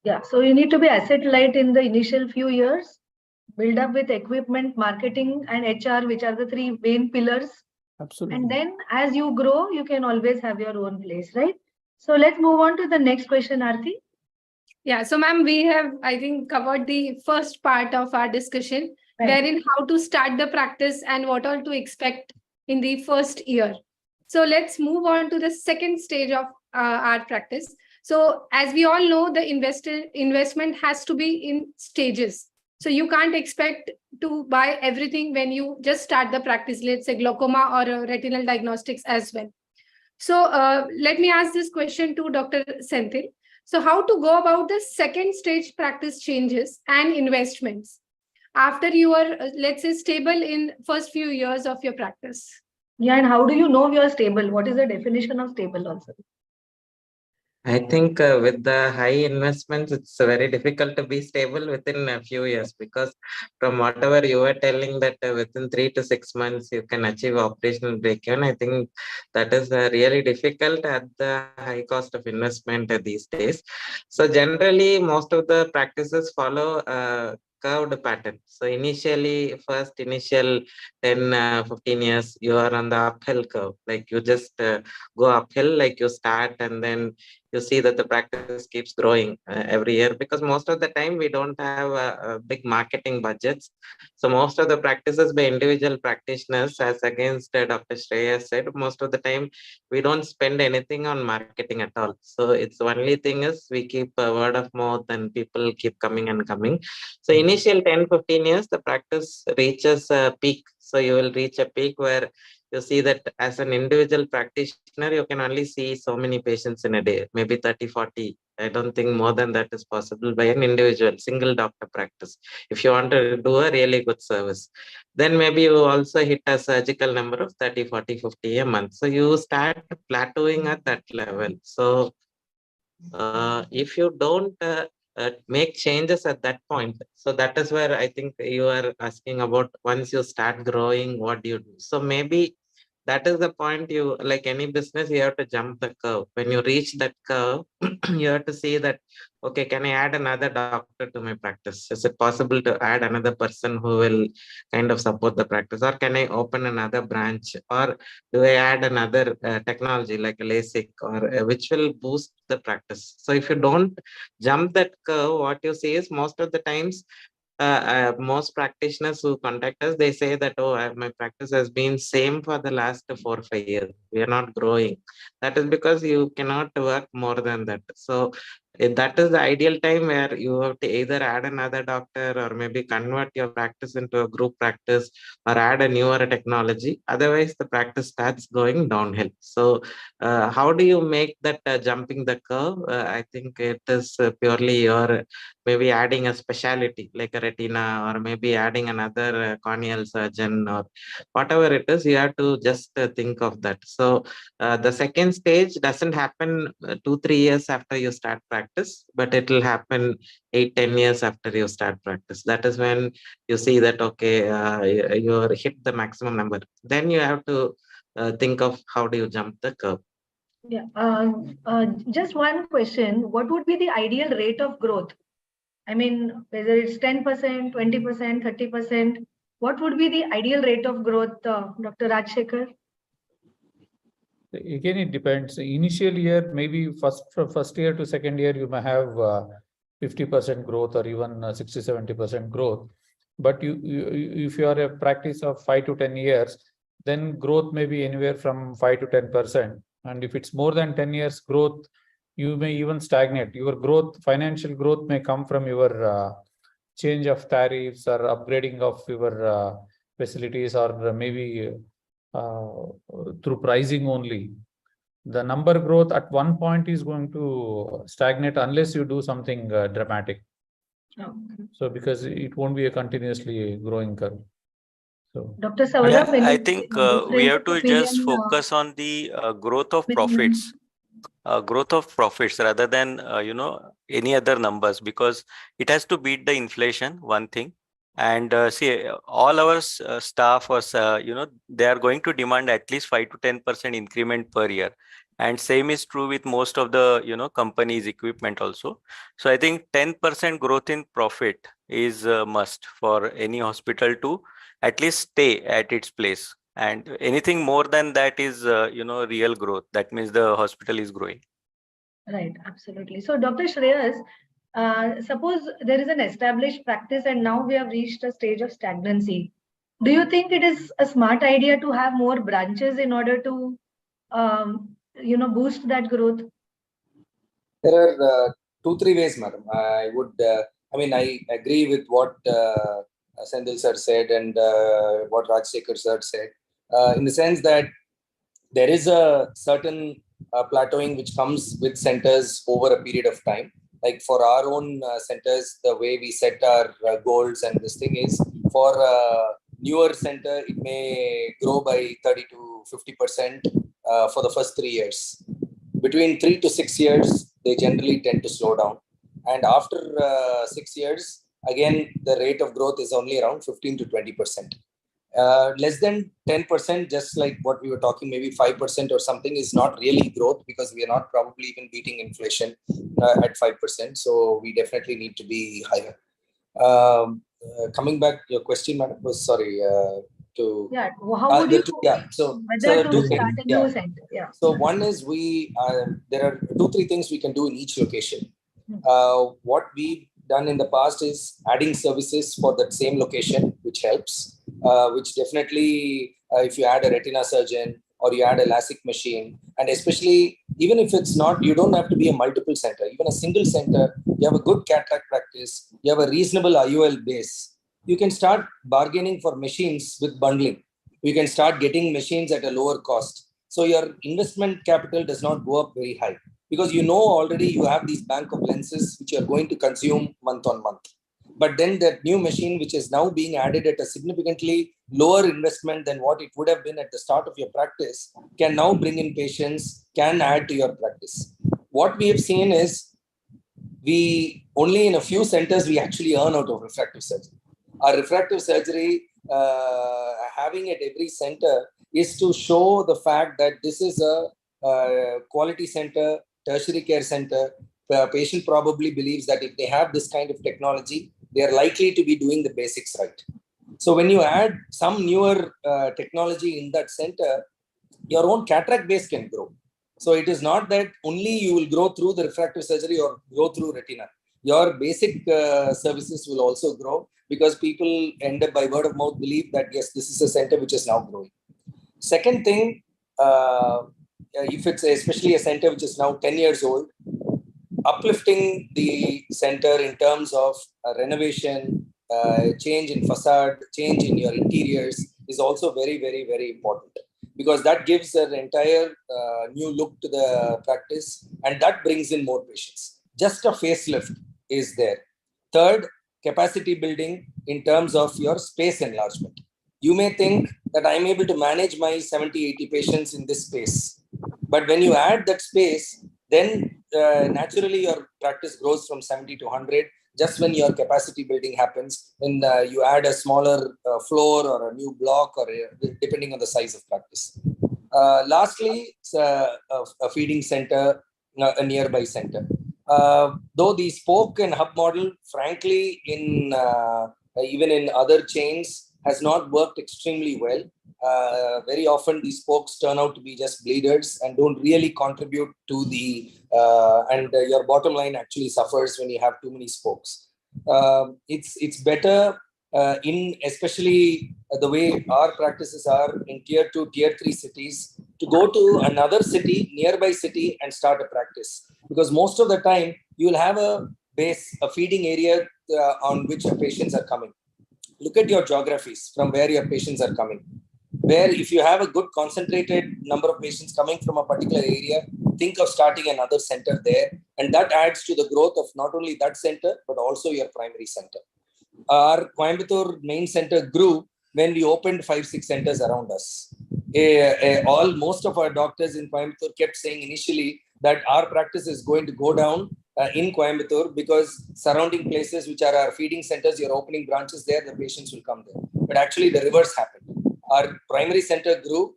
Yeah. So you need to be asset light in the initial few years, build up with equipment, marketing, and HR, which are the three main pillars. Absolutely. And then as you grow, you can always have your own place, right? So let's move on to the next question, Aarti. Yeah, so ma'am, we have, I think, covered the first part of our discussion, Right. wherein how to start the practice and what all to expect in the first year. So let's move on to the second stage of our practice. So as we all know, the investment has to be in stages. So you can't expect to buy everything when you just start the practice, let's say glaucoma or retinal diagnostics as well. So let me ask this question to Dr. Senthil. So how to go about the second stage practice changes and investments after you are, let's say, stable in first few years of your practice? Yeah, and how do you know you're stable? What is the definition of stable also? I think with the high investments, it's very difficult to be stable within a few years, because from whatever you were telling that within 3 to 6 months you can achieve operational break-even, I think that is really difficult at the high cost of investment these days. So generally, most of the practices follow curved pattern. So initial 10 15 years you are on the uphill curve, like you just go uphill, like you start and then you see that the practice keeps growing every year, because most of the time we don't have big marketing budgets. So most of the practices by individual practitioners, as against Dr. Shreya said, most of the time we don't spend anything on marketing at all. So it's only thing is we keep word of mouth and people keep coming and coming. So initial 10-15 years the practice reaches a peak. So you will reach a peak where you see that as an individual practitioner, you can only see so many patients in a day, maybe 30-40. I don't think more than that is possible by an individual single doctor practice. If you want to do a really good service, then maybe you also hit a surgical number of 30-40-50 a month. So you start plateauing at that level. So if you don't make changes at that point, so that is where I think you are asking about, once you start growing, what do you do? So maybe that is the point. You, like any business, you have to jump the curve. When you reach that curve, you have to see that, okay, can I add another doctor to my practice? Is it possible to add another person who will kind of support the practice? Or can I open another branch? Or do I add another technology like a LASIK, or which will boost the practice? So if you don't jump that curve, what you see is most of the times most practitioners who contact us, they say that, oh, my practice has been same for the last 4 or 5 years. We are not growing. That is because you cannot work more than that. So that is the ideal time where you have to either add another doctor, or maybe convert your practice into a group practice, or add a newer technology. Otherwise, the practice starts going downhill. So how do you make that jumping the curve? I think it is purely your maybe adding a specialty like a retina, or maybe adding another corneal surgeon, or whatever it is. You have to just think of that. So the second stage doesn't happen 2-3 years after you start practice, but it will happen 8-10 years after you start practice. That is when you see that, okay, you hit the maximum number. Then you have to think of how do you jump the curve. Yeah. Just one question. What would be the ideal rate of growth? I mean, whether it's 10%, 20%, 30%, what would be the ideal rate of growth, Dr. Rajshekhar? Again, it depends. Initial year, maybe first year to second year, you may have 50% growth, or even 60-70% growth. But if you are a practice of 5 to 10 years, then growth may be anywhere from 5 to 10%. And if it's more than 10 years growth, you may even stagnate. Your growth, financial growth may come from your change of tariffs or upgrading of your facilities, or maybe through pricing only. The number growth at one point is going to stagnate unless you do something dramatic. Okay. So because it won't be a continuously growing curve. So Dr. Yeah, Saurabh, I any think we difference have of to opinion just focus on the growth of between? profits rather than any other numbers, because it has to beat the inflation, one thing. And see, all our staff was they are going to demand at least 5 to 10% increment per year, and same is true with most of the companies equipment also. So I think 10% growth in profit is a must for any hospital to at least stay at its place, and anything more than that is real growth. That means the hospital is growing. Right, absolutely. So, Dr. Shreyas, suppose there is an established practice and now we have reached a stage of stagnancy. Do you think it is a smart idea to have more branches in order to, boost that growth? There are 2-3 ways, madam. I would, I agree with what Sendil sir said and what Rajsekhar sir said, in the sense that there is a certain plateauing which comes with centers over a period of time. Like for our own centers, the way we set our goals and this thing is, for a newer center, it may grow by 30 to 50% for the first 3 years. Between 3 to 6 years, they generally tend to slow down. And after 6 years, again, the rate of growth is only around 15 to 20%. Less than 10%, just like what we were talking, maybe 5% or something, is not really growth, because we are not probably even beating inflation at 5%. So we definitely need to be higher. Coming back to your question, madam, was sorry. Yeah, how would you So whether to two start things. a new center? Yeah. So one is there are 2-3 things we can do in each location. What we've done in the past is adding services for that same location, which helps. Which definitely, if you add a retina surgeon or you add a LASIK machine, and especially even if it's not, you don't have to be a multiple center. Even a single center, you have a good cataract practice, you have a reasonable IOL base, you can start bargaining for machines with bundling. You can start getting machines at a lower cost. So your investment capital does not go up very high, because already you have these bank of lenses which you are going to consume month on month. But then that new machine, which is now being added at a significantly lower investment than what it would have been at the start of your practice, can now bring in patients, can add to your practice. What we have seen is, we only in a few centers we actually earn out of refractive surgery. Our refractive surgery, having at every center, is to show the fact that this is a quality center, tertiary care center. The patient probably believes that if they have this kind of technology, they are likely to be doing the basics right. So when you add some newer technology in that center, your own cataract base can grow. So it is not that only you will grow through the refractive surgery or grow through retina. Your basic services will also grow, because people end up by word of mouth believe that, yes, this is a center which is now growing. Second thing, if it's especially a center which is now 10 years old, uplifting the center in terms of renovation, change in facade, change in your interiors is also very, very, very important, because that gives an entire new look to the practice, and that brings in more patients. Just a facelift is there. Third, capacity building in terms of your space enlargement. You may think that I'm able to manage my 70, 80 patients in this space. But when you add that space, then naturally your practice grows from 70 to 100. Just when your capacity building happens, when you add a smaller floor or a new block, or depending on the size of practice. Lastly, it's a feeding center, a nearby center. Though the spoke and hub model, frankly, in even in other chains, has not worked extremely well. Very often these spokes turn out to be just bleeders and don't really contribute to the and your bottom line actually suffers when you have too many spokes. It's better in especially the way our practices are in tier 2, tier 3 cities. to go to another city, nearby city, and start a practice. Because most of the time, you will have a base, a feeding area on which your patients are coming. Look at your geographies from where your patients are coming. Where if you have a good concentrated number of patients coming from a particular area, think of starting another center there. And that adds to the growth of not only that center, but also your primary center. Our Coimbatore main center grew when we opened 5-6 centers around us. Most of our doctors in Coimbatore kept saying initially that our practice is going to go down in Coimbatore because surrounding places which are our feeding centers, you're opening branches there, the patients will come there. But actually the reverse happened. Our primary center grew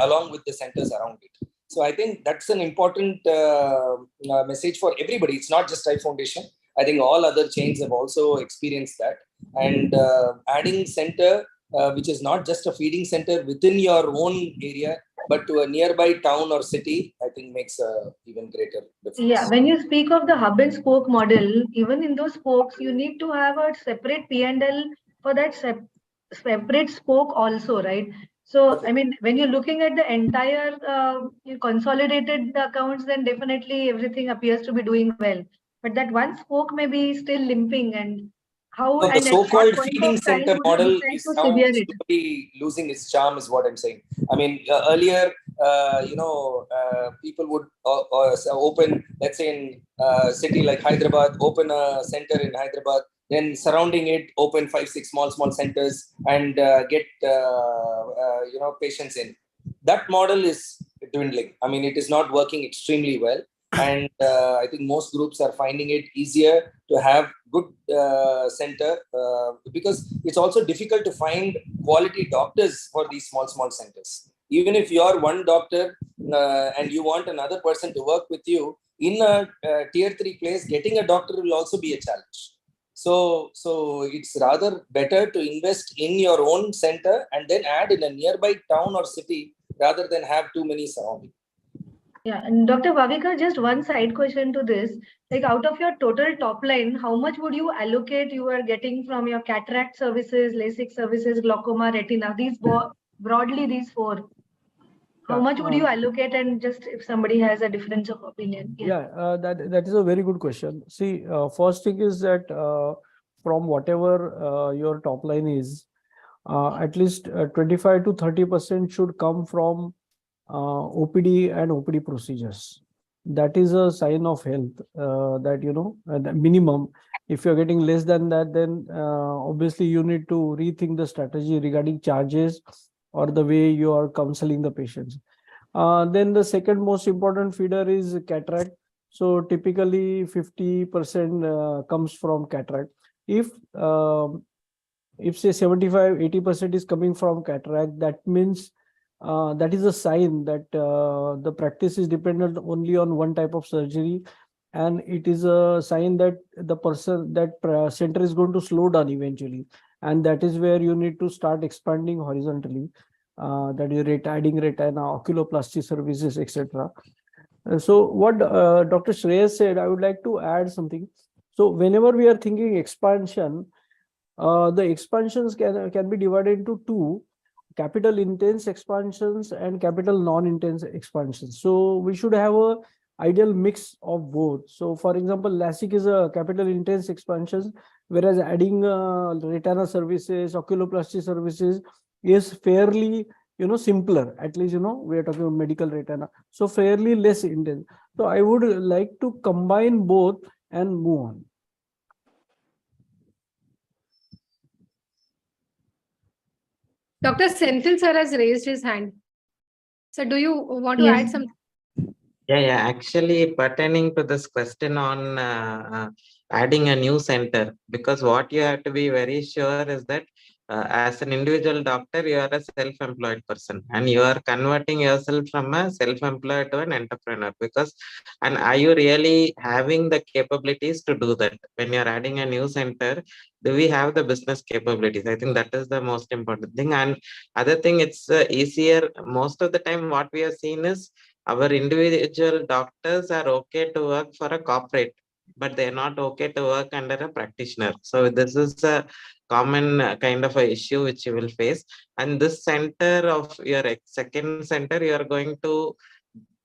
along with the centers around it. So I think that's an important message for everybody. It's not just Eye Foundation. I think all other chains have also experienced that. And adding center, which is not just a feeding center within your own area, but to a nearby town or city, I think makes a even greater difference. Yeah, when you speak of the hub and spoke model, even in those spokes, you need to have a separate P&L for that separate spoke also, right? So, I mean, when you're looking at the entire consolidated accounts, then definitely everything appears to be doing well. But that one spoke may be still limping, and how So the and at what so-called point feeding of time center would you model decide is to now sever it? slowly losing its charm, is what I'm saying. I mean, earlier, people would open, let's say in a city like Hyderabad, open a center in Hyderabad, then surrounding it, open 5-6 small centers and get patients in. That model is dwindling. I mean, it is not working extremely well. And I think most groups are finding it easier to have good center because it's also difficult to find quality doctors for these small centers. Even if you are one doctor and you want another person to work with you in a tier 3 place, getting a doctor will also be a challenge. So it's rather better to invest in your own center and then add in a nearby town or city rather than have too many surrounding. Yeah, and Dr. Bhavika, just one side question to this. Like out of your total top line, how much would you allocate you are getting from your cataract services, LASIK services, glaucoma, retina, these broadly these four? How much would you allocate, and just if somebody has a difference of opinion? That is a very good question. See, first thing is that from whatever your top line is, at least 25 to 30% should come from OPD and OPD procedures. That is a sign of health that, the minimum. If you're getting less than that, then obviously you need to rethink the strategy regarding charges or the way you are counseling the patients. Then the second most important feeder is cataract. So typically 50% comes from cataract. If say 75-80% is coming from cataract, that means that is a sign that the practice is dependent only on one type of surgery, and it is a sign that the center is going to slow down eventually, and that is where you need to start expanding horizontally. That is adding retina, oculoplasty services, etc. So what Dr. Shreyas said, I would like to add something. So whenever we are thinking expansion, the expansions can be divided into two: capital intense expansions and capital non-intense expansions. So we should have a ideal mix of both. So for example, LASIK is a capital intense expansion, whereas adding retina services, oculoplasty services is fairly simpler. At least we are talking about medical retina, so fairly less intense. So I would like to combine both and move on. Dr. Senthil sir has raised his hand. So do you want to Yes. add something? Yeah. Actually, pertaining to this question on adding a new center, because what you have to be very sure is that as an individual doctor, you are a self-employed person and you are converting yourself from a self-employed to an entrepreneur. And are you really having the capabilities to do that? When you're adding a new center, do we have the business capabilities? I think that is the most important thing. And other thing, it's easier. Most of the time, what we have seen is our individual doctors are okay to work for a corporate but they're not okay to work under a practitioner. So this is a common kind of a issue which you will face. And this center of your second center, you are going to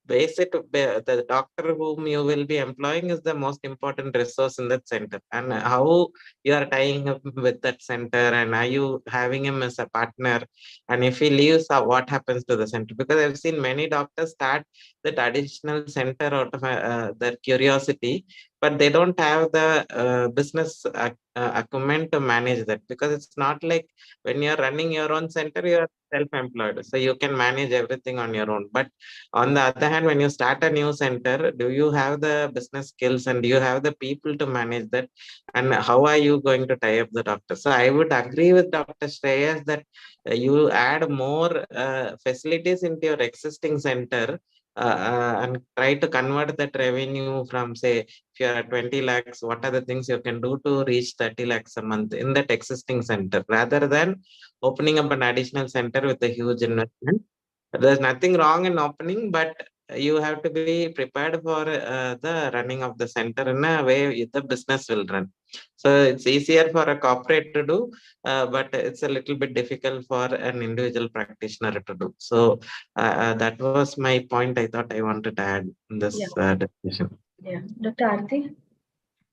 base it, the doctor whom you will be employing is the most important resource in that center. And how you are tying up with that center, and are you having him as a partner? And if he leaves, what happens to the center? Because I've seen many doctors start that additional center out of their curiosity, but they don't have the business acumen to manage that, because it's not like when you're running your own center, you're self-employed, so you can manage everything on your own. But on the other hand, when you start a new center, do you have the business skills and do you have the people to manage that? And how are you going to tie up the doctor? So I would agree with Dr. Shreyas that you add more facilities into your existing center, and try to convert that revenue from, say, if you're at 20 lakhs, what are the things you can do to reach 30 lakhs a month in that existing center, rather than opening up an additional center with a huge investment. There's nothing wrong in opening, but you have to be prepared for the running of the center in a way the business will run. So it's easier for a corporate to do, but it's a little bit difficult for an individual practitioner to do. So that was my point. I thought I wanted to add in this discussion. Yeah, Dr. Aarti?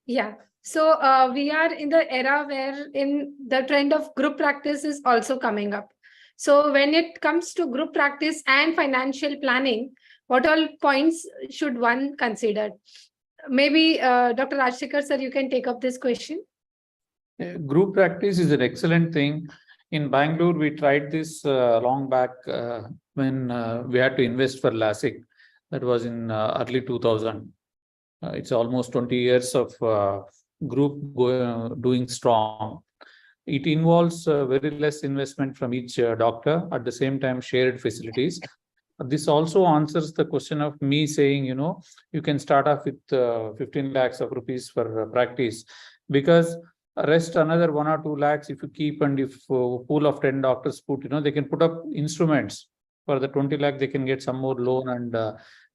Yeah. So we are in the era where in the trend of group practice is also coming up. So when it comes to group practice and financial planning, what all points should one consider? Maybe Dr. Rajshekhar sir, you can take up this question. Group practice is an excellent thing. In Bangalore, we tried this long back when we had to invest for LASIK. That was in early 2000. It's almost 20 years of group doing strong. It involves very less investment from each doctor, at the same time shared facilities. This also answers the question of me saying, you can start off with 15 lakhs of rupees for practice, because rest another 1 or 2 lakhs if you keep, and if pool of 10 doctors put, they can put up instruments for the 20 lakh, they can get some more loan, and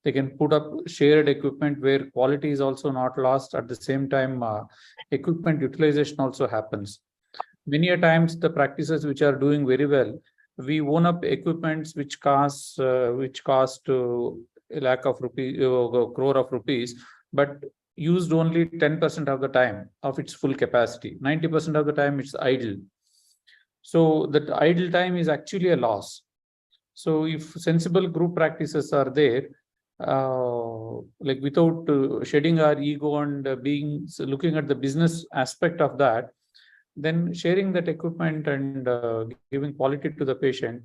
they can put up shared equipment where quality is also not lost. At the same time, equipment utilization also happens. Many a times the practices which are doing very well, we own up equipments which cost a lakh of rupees, a crore of rupees, but used only 10% of the time of its full capacity. 90% of the time it's idle. So that idle time is actually a loss. So if sensible group practices are there, like without shedding our ego and looking at the business aspect of that, then sharing that equipment and giving quality to the patient,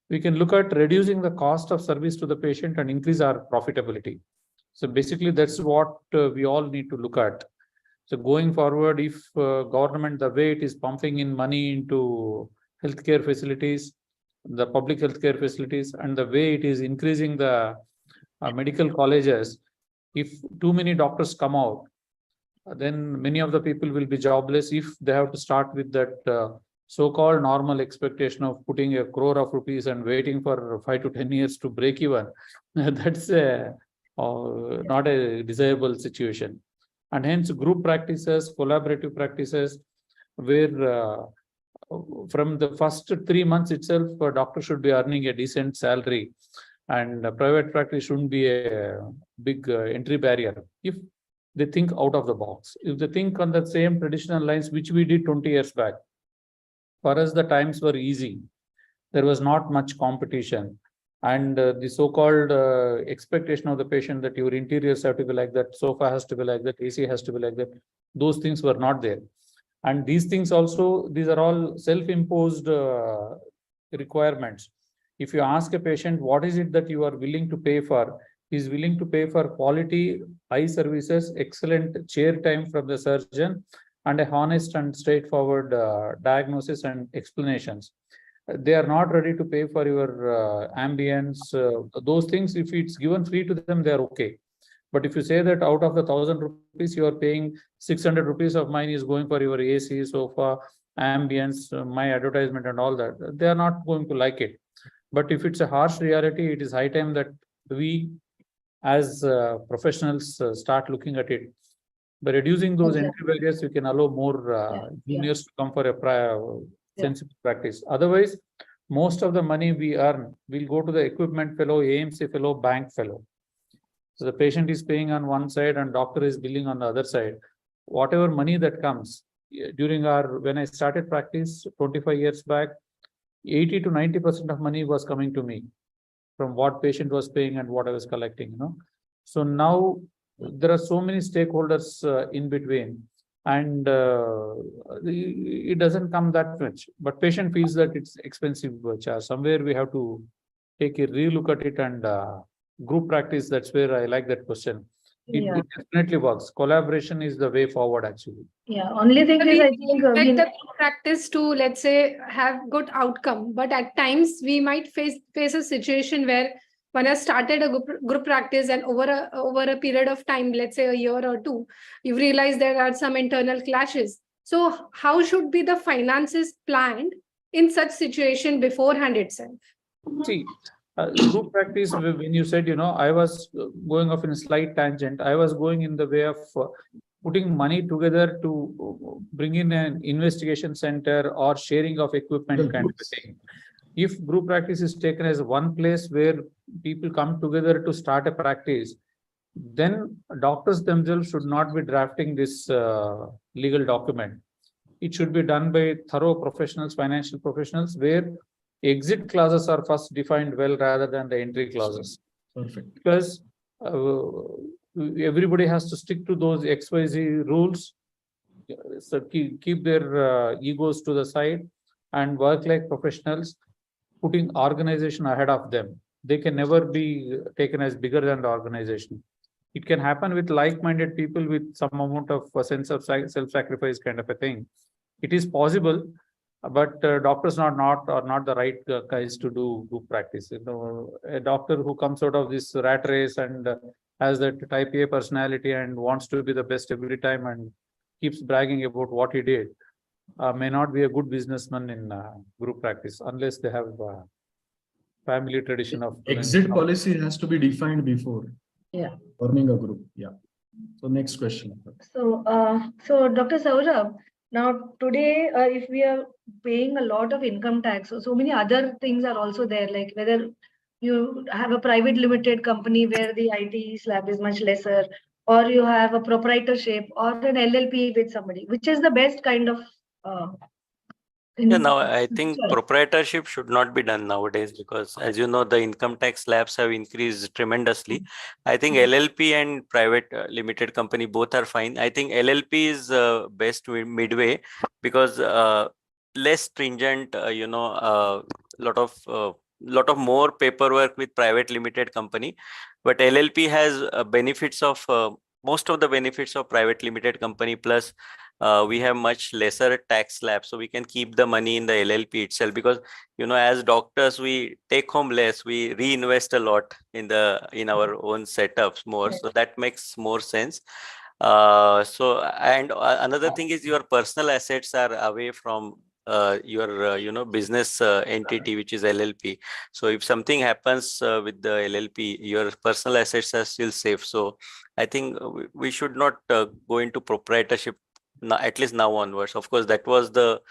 we can look at reducing the cost of service to the patient and increase our profitability. So basically, that's what we all need to look at. So going forward, if government, the way it is pumping in money into healthcare facilities, the public healthcare facilities, and the way it is increasing the medical colleges, if too many doctors come out, then many of the people will be jobless if they have to start with that so-called normal expectation of putting a crore of rupees and waiting for 5 to 10 years to break even. That's not a desirable situation. And hence group practices, collaborative practices, where from the first 3 months itself, a doctor should be earning a decent salary, and private practice shouldn't be a big entry barrier if they think out of the box. If they think on the same traditional lines, which we did 20 years back, for us the times were easy. There was not much competition. And the so-called expectation of the patient that your interiors have to be like that, sofa has to be like that, AC has to be like that, those things were not there. And these things also, these are all self-imposed requirements. If you ask a patient, what is it that you are willing to pay for? He's willing to pay for quality, eye services, excellent chair time from the surgeon, and a honest and straightforward diagnosis and explanations. They are not ready to pay for your ambience. Those things, if it's given free to them, they are okay. But if you say that out of the 1,000 rupees, you are paying 600 rupees of mine is going for your AC, sofa, ambience, my advertisement and all that, they are not going to like it. But if it's a harsh reality, it is high time that we as professionals start looking at it. By reducing those Exactly. entry barriers, you can allow more juniors to come for a sensible practice. Otherwise, most of the money we earn will go to the equipment fellow, AMC fellow, bank fellow. So the patient is paying on one side and doctor is billing on the other side. Whatever money that comes during when I started practice 25 years back, 80 to 90% of money was coming to me from what patient was paying and what I was collecting, So now there are so many stakeholders in between, and it doesn't come that much, but patient feels that it's expensive charge. Somewhere we have to take a relook at it, and group practice, that's where I like that question. It definitely works. Collaboration is the way forward, actually. Yeah, only thing is, I think like the practice to, let's say, have good outcome, but at times we might face a situation where when I started a group practice, and over a period of time, let's say a year or two, you realize there are some internal clashes. So how should be the finances planned in such situation beforehand itself? See, group practice, when you said, I was going off in a slight tangent. I was going in the way of putting money together to bring in an investigation center or sharing of equipment kind of thing. If group practice is taken as one place where people come together to start a practice, then doctors themselves should not be drafting this legal document. It should be done by thorough professionals, financial professionals, where exit clauses are first defined well rather than the entry clauses. Perfect. Because everybody has to stick to those XYZ rules. So keep their egos to the side and work like professionals, putting organization ahead of them. They can never be taken as bigger than the organization. It can happen with like-minded people with some amount of a sense of self-sacrifice kind of a thing. It is possible, but doctors are not the right guys to do group practice. A doctor who comes out of this rat race and has that type A personality and wants to be the best every time and keeps bragging about what he did may not be a good businessman in group practice unless they have family tradition of exit policy has to be defined before forming a group. Yeah. So next question. So, so Dr. Saurabh, now today, if we are paying a lot of income tax, so many other things are also there, like whether you have a private limited company where the IT slab is much lesser, or you have a proprietorship or an LLP with somebody, which is the best kind of now I think proprietorship should not be done nowadays, because as you know, the income tax slabs have increased tremendously. I think LLP and private limited company both are fine. I think LLP is best midway, because less stringent, lot of more paperwork with private limited company, but LLP has benefits of most of the benefits of private limited company, plus we have much lesser tax slab, so we can keep the money in the LLP itself, because as doctors we take home less, we reinvest a lot in our own setups more, so that makes more sense. And another thing is your personal assets are away from your business entity, which is LLP. So if something happens with the LLP, your personal assets are still safe. So I think we should not go into proprietorship now, at least now onwards. Of course, that was the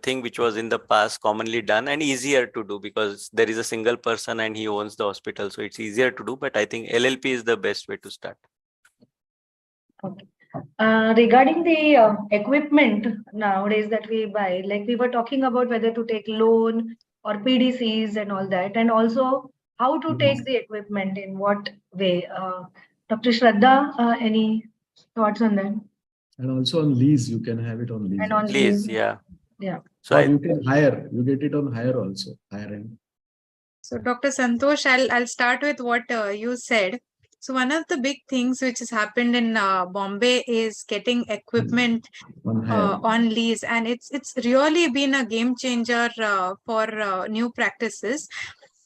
thing which was in the past commonly done and easier to do, because there is a single person and he owns the hospital, so it's easier to do. But I think LLP is the best way to start. Okay. Regarding the equipment nowadays that we buy, like we were talking about whether to take loan or PDCs and all that, and also how to take the equipment in what way. Dr. Shraddha, any thoughts on that? And also on lease, you can have it on lease. And on Lease, lease. yeah. Yeah. So you can hire. You get it on hire also. Hire end. So Dr. Santosh, I'll start with what you said. So one of the big things which has happened in Bombay is getting equipment on lease, and it's really been a game changer for new practices.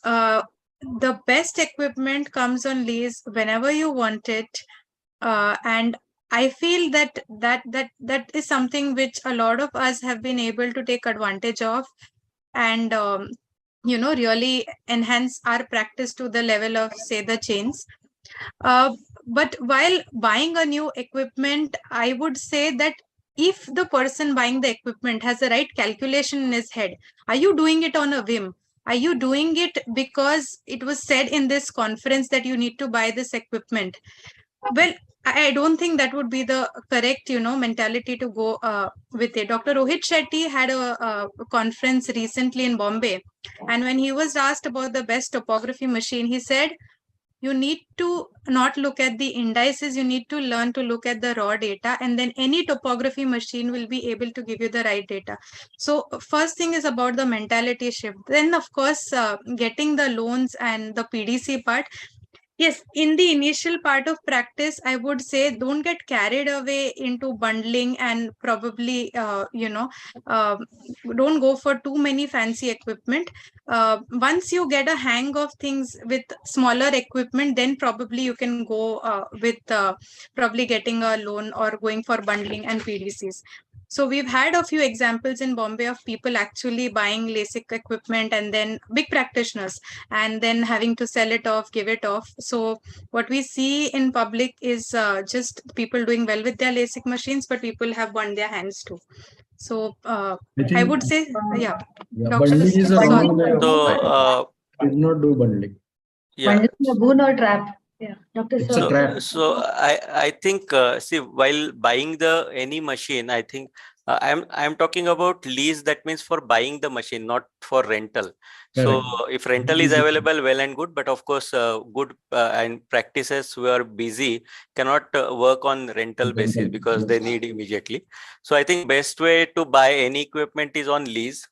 The best equipment comes on lease whenever you want it, and I feel that is something which a lot of us have been able to take advantage of, and really enhance our practice to the level of, say, the chains. but while buying a new equipment, I would say that if the person buying the equipment has the right calculation in his head, are you doing it on a whim? Are you doing it because it was said in this conference that you need to buy this equipment? Well, I don't think that would be the correct, mentality to go with it. Dr. Rohit Shetty had a conference recently in Bombay, and when he was asked about the best topography machine, he said, you need to not look at the indices, you need to learn to look at the raw data, and then any topography machine will be able to give you the right data. So first thing is about the mentality shift. Then, of course, getting the loans and the PDC part. Yes, in the initial part of practice, I would say don't get carried away into bundling and probably, don't go for too many fancy equipment. Once you get a hang of things with smaller equipment, then probably you can go with probably getting a loan or going for bundling and PDCs. So we've had a few examples in Bombay of people actually buying LASIK equipment and then big practitioners and then having to sell it off, give it off. So what we see in public is just people doing well with their LASIK machines, but people have burned their hands too. So I would say, yeah. Bundling is a wrong way of So, buying. Did not do bundling. yeah. Bundling a boon or trap? Yeah, Dr. It's Sir. a trap. So I think see, while buying any machine, I think I'm talking about lease. That means for buying the machine, not for rental. So if rental is available, well and good. But of course, good and practices who are busy cannot work on rental basis because they need immediately. So I think best way to buy any equipment is on lease,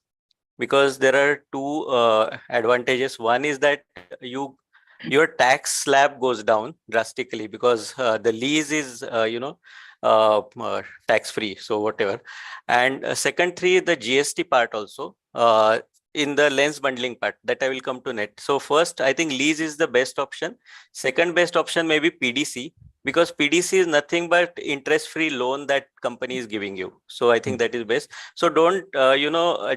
because there are two advantages. One is that your tax slab goes down drastically because the lease is tax free, so whatever. And second, the GST part also in the lens bundling part, that I will come to net. So first, I think lease is the best option. Second best option may be PDC, because PDC is nothing but interest free loan that company is giving you. So I think that is best. So don't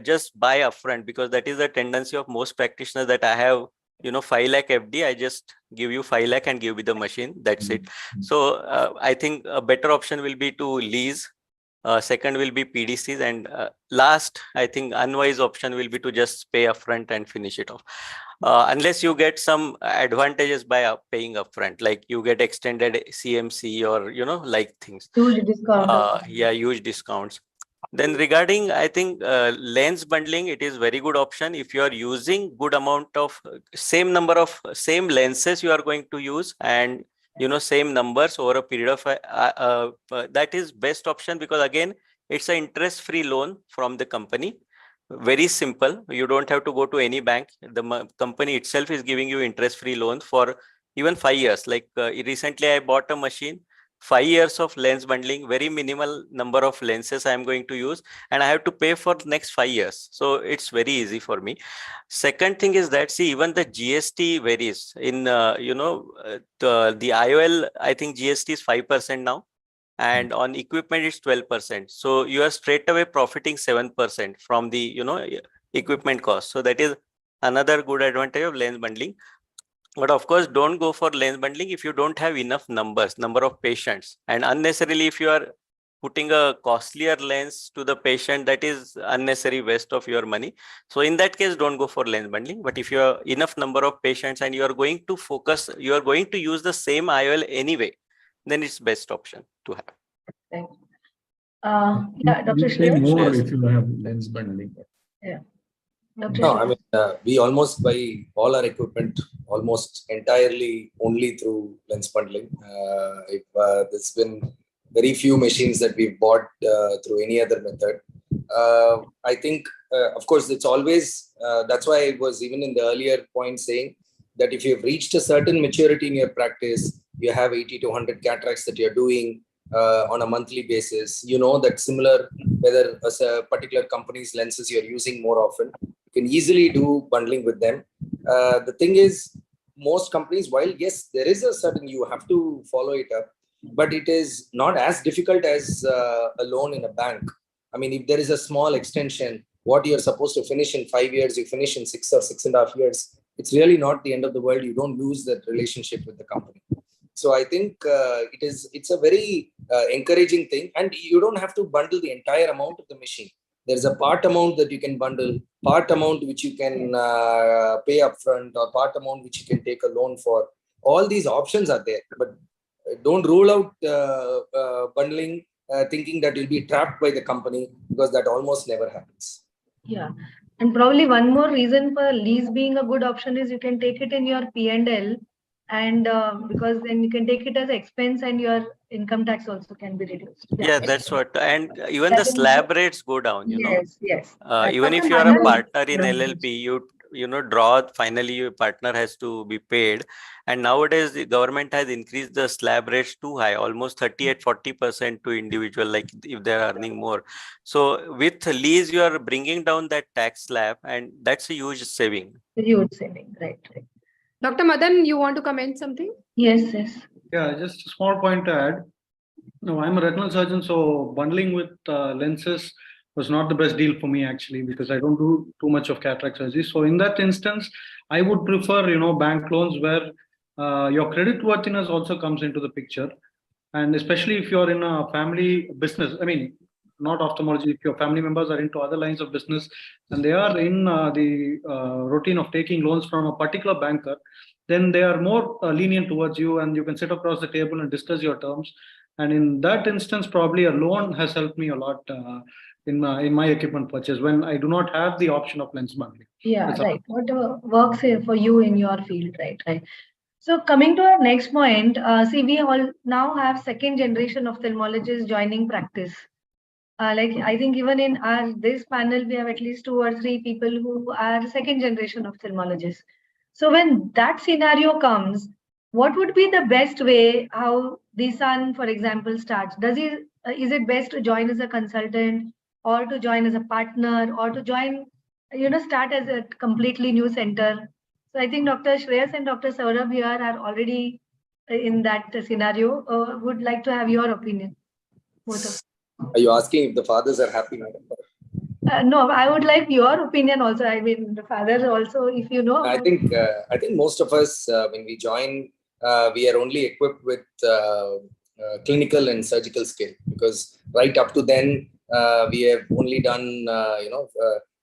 just buy upfront, because that is the tendency of most practitioners, that I have 5 lakh FD, I just give you 5 lakh and give you the machine, that's it. So I think a better option will be to lease. Second will be PDCs, and last, I think unwise option will be to just pay upfront and finish it off. Unless you get some advantages by paying upfront, like you get extended CMC or like things. Huge discount. Yeah, huge discounts. Then regarding, I think lens bundling, it is very good option if you are using good amount of same number of same lenses you are going to use, and same numbers over a period of that is best option, because again, it's an interest free loan from the company. Very simple. You don't have to go to any bank. The company itself is giving you interest free loan for even 5 years. Like recently I bought a machine, 5 years of lens bundling, very minimal number of lenses I am going to use, and I have to pay for the next 5 years. So it's very easy for me. Second thing is that, see, even the GST varies. In the IOL, I think GST is 5% now, and on equipment it's 12%. So you are straight away profiting 7% from the equipment cost. So that is another good advantage of lens bundling. But of course, don't go for lens bundling if you don't have enough number of patients, and unnecessarily if you are putting a costlier lens to the patient, that is unnecessary waste of your money. So in that case, don't go for lens bundling. But if you have enough number of patients and you are going to focus, you are going to use the same IOL anyway, then it's best option to have. Thanks. Yeah, Dr. You pay more Shreyas. if you have lens bundling. Yeah. Dr. No, I mean, we almost buy all our equipment almost entirely only through lens bundling. There's been very few machines that we've bought through any other method. I think, of course, it's always, that's why I was even in the earlier point saying that if you've reached a certain maturity in your practice, you have 80 to 100 cataracts that you're doing on a monthly basis, you know that similar, whether as a particular company's lenses you're using more often, you can easily do bundling with them. The thing is, most companies, while yes, there is a certain, you have to follow it up, but it is not as difficult as a loan in a bank. I mean, if there is a small extension, what you're supposed to finish in 5 years, you finish in 6 or 6.5 years. It's really not the end of the world. You don't lose that relationship with the company. So I think it's a very encouraging thing, and you don't have to bundle the entire amount of the machine. There's a part amount that you can bundle, part amount which you can pay upfront, or part amount which you can take a loan for. All these options are there, but don't rule out bundling, thinking that you'll be trapped by the company, because that almost never happens. Yeah. And probably one more reason for lease being a good option is you can take it in your P&L, and because then you can take it as expense and your income tax also can be reduced. Yeah, that's what. And even That the is- slab rates go down, you know. Yes, yes. Even if Dr. you are a Manan- partner in LLP, you know, draw, finally your partner has to be paid. And nowadays the government has increased the slab rates too high, almost 38-40% to individual, like if they are earning more. So with lease, you are bringing down that tax slab, and that's a huge saving. Huge saving, right, right. Dr. Madan, you want to comment something? Yes, yes. Yeah, just a small point to add. No, I'm a retinal surgeon, so bundling with lenses was not the best deal for me actually, because I don't do too much of cataract surgery. So in that instance, I would prefer, you know, bank loans where your credit worthiness also comes into the picture, and especially if you're in a family business. I mean, not ophthalmology. If your family members are into other lines of business and they are in the routine of taking loans from a particular banker, then they are more lenient towards you, and you can sit across the table and discuss your terms. And in that instance, probably a loan has helped me a lot in my equipment purchase when I do not have the option of lens bundling. Yeah, That's right. What works for you in your field, right? Right. So coming to our next point, see, we all now have second generation ophthalmologists joining practice. Like I think even in this panel, we have at least 2 or 3 people who are second generation ophthalmologists. So when that scenario comes, what would be the best way how the son, for example, starts? Is it best to join as a consultant, or to join as a partner, or to join, start as a completely new center? So I think Dr. Shreyas and Dr. Saurabh here are already in that scenario. Would like to have your opinion, both of. Are you asking if the fathers are happy, madam? No, I would like your opinion also. I mean, the father also, if you know. I think most of us, when we join, we are only equipped with clinical and surgical skill, because right up to then we have only done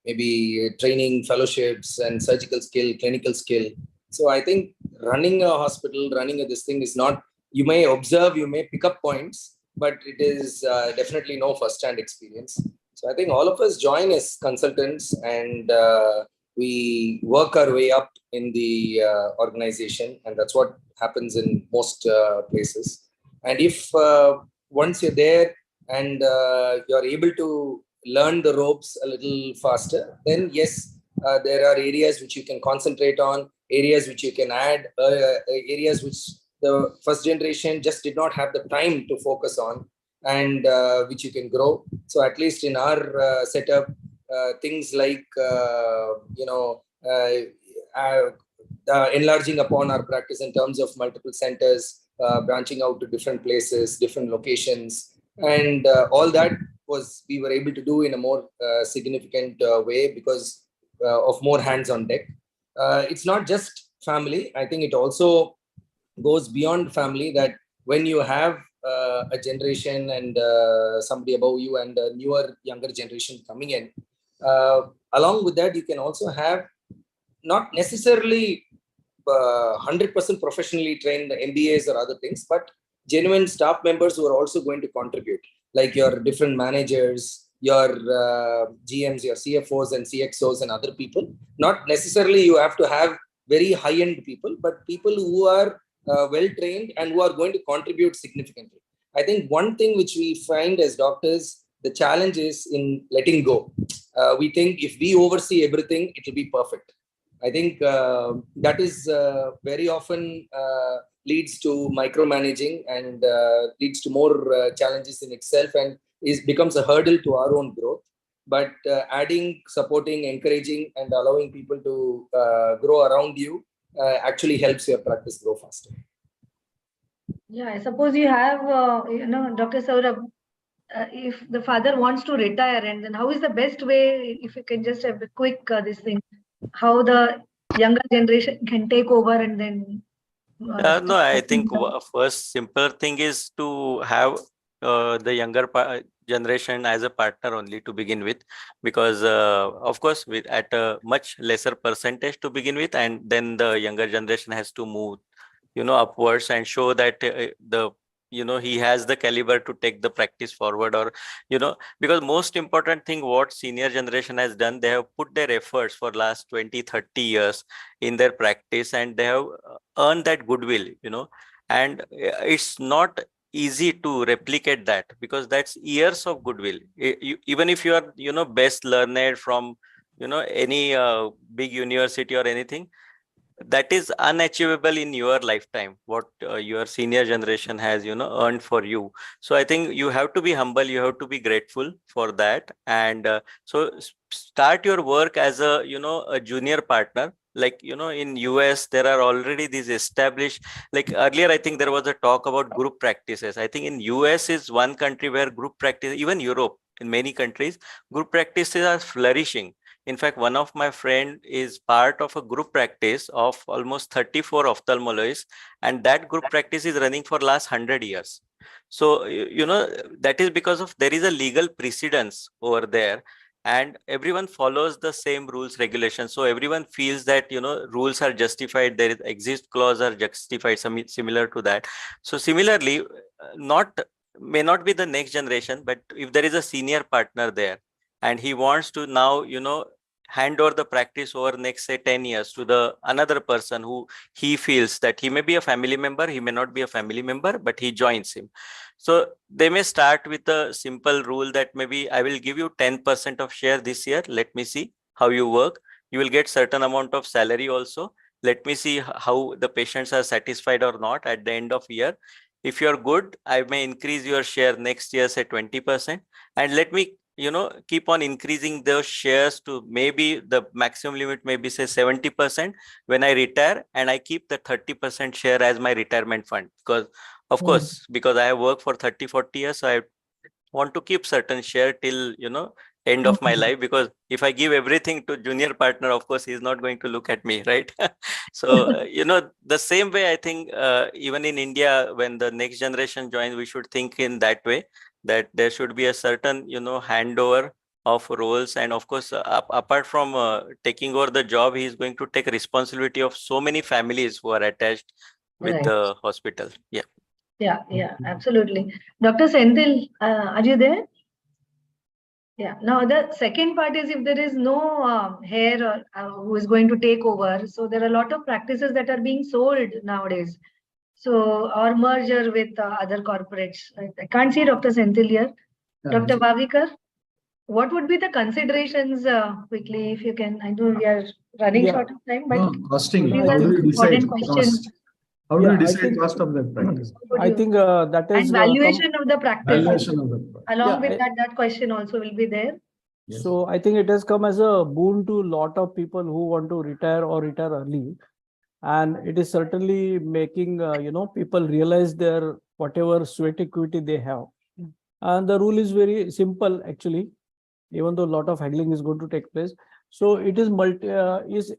maybe training, fellowships, and surgical skill, clinical skill. So I think running a hospital, running this thing is not. You may observe, you may pick up points, but it is definitely no first-hand experience. So I think all of us join as consultants, and we work our way up in the organization, and that's what happens in most places. And if once you're there and you're able to learn the ropes a little faster, then yes, there are areas which you can concentrate on, areas which you can add, areas which the first generation just did not have the time to focus on, and which you can grow. So at least in our setup, things like enlarging upon our practice in terms of multiple centers, branching out to different places, different locations, and all that we were able to do in a more significant way because of more hands on deck. It's not just family. I think it also goes beyond family, that when you have a generation and somebody above you and a newer, younger generation coming in, along with that, you can also have not necessarily 100% professionally trained MBAs or other things, but genuine staff members who are also going to contribute, like your different managers, your GMs, your CFOs and CXOs and other people. Not necessarily you have to have very high-end people, but people who are well-trained and who are going to contribute significantly. I think one thing which we find as doctors, the challenge is in letting go. We think if we oversee everything, it will be perfect. I think that is very often leads to micromanaging and leads to more challenges in itself, and becomes a hurdle to our own growth. But adding, supporting, encouraging, and allowing people to grow around you actually helps your practice grow faster. Yeah, I suppose you have, Dr. Saurabh, if the father wants to retire, and then how is the best way, if you can just have a quick this thing, how the younger generation can take over and then No, I think first simple thing is to have the younger generation as a partner only to begin with, because of course with at a much lesser percentage to begin with, and then the younger generation has to move, upwards and show that he has the caliber to take the practice forward, or because most important thing what senior generation has done, they have put their efforts for last 20-30 years in their practice, and they have earned that goodwill, and it's not easy to replicate that, because that's years of goodwill. Even if you are best learned from any big university or anything, that is unachievable in your lifetime, what your senior generation has earned for you. So I think you have to be humble, you have to be grateful for that, and start your work as a junior partner. Like in US there are already these established, like earlier I think there was a talk about group practices. I think in US is one country where group practice, even Europe, in many countries group practices are flourishing. In fact, one of my friend is part of a group practice of almost 34 ophthalmologists, and that group practice is running for last 100 years. So, that is because of there is a legal precedence over there, and everyone follows the same rules, regulations. So everyone feels that, rules are justified. There is exist clause are justified, similar to that. So similarly, may not be the next generation, but if there is a senior partner there, and he wants to now, hand over the practice over next say 10 years to the another person who he feels that he may be a family member, he may not be a family member, but he joins him. So they may start with a simple rule that maybe I will give you 10% of share this year. Let me see how you work. You will get certain amount of salary also. Let me see how the patients are satisfied or not at the end of year. If you're good, I may increase your share next year, say 20%. And let me keep on increasing those shares to maybe the maximum limit, maybe say 70% when I retire, and I keep the 30% share as my retirement fund, because of course, because I have worked for 30-40 years, so I want to keep certain share till end of my life, because if I give everything to junior partner, of course he's not going to look at me, right? So the same way I think even in India, when the next generation joins, we should think in that way, that there should be a certain handover of roles, and of course apart from taking over the job, he is going to take responsibility of so many families who are attached with the hospital. Yeah, absolutely. Dr. Senthil, are you there? Yeah. Now the second part is, if there is no heir or who is going to take over, so there are a lot of practices that are being sold nowadays. So, or merger with other corporates. I can't see Dr. Senthil here. Dr. Bhavikar, what would be the considerations quickly, if you can? I know we are running short of time, but costing. these How are do you decide important questions. cost? How do you decide cost of that practice? I think that is And valuation of the practice. Valuation of the practice. Along with that question also will be there. Yes. So I think it has come as a boon to a lot of people who want to retire or retire early, and it is certainly making people realize their whatever sweat equity they have. And the rule is very simple actually, even though a lot of haggling is going to take place. So it is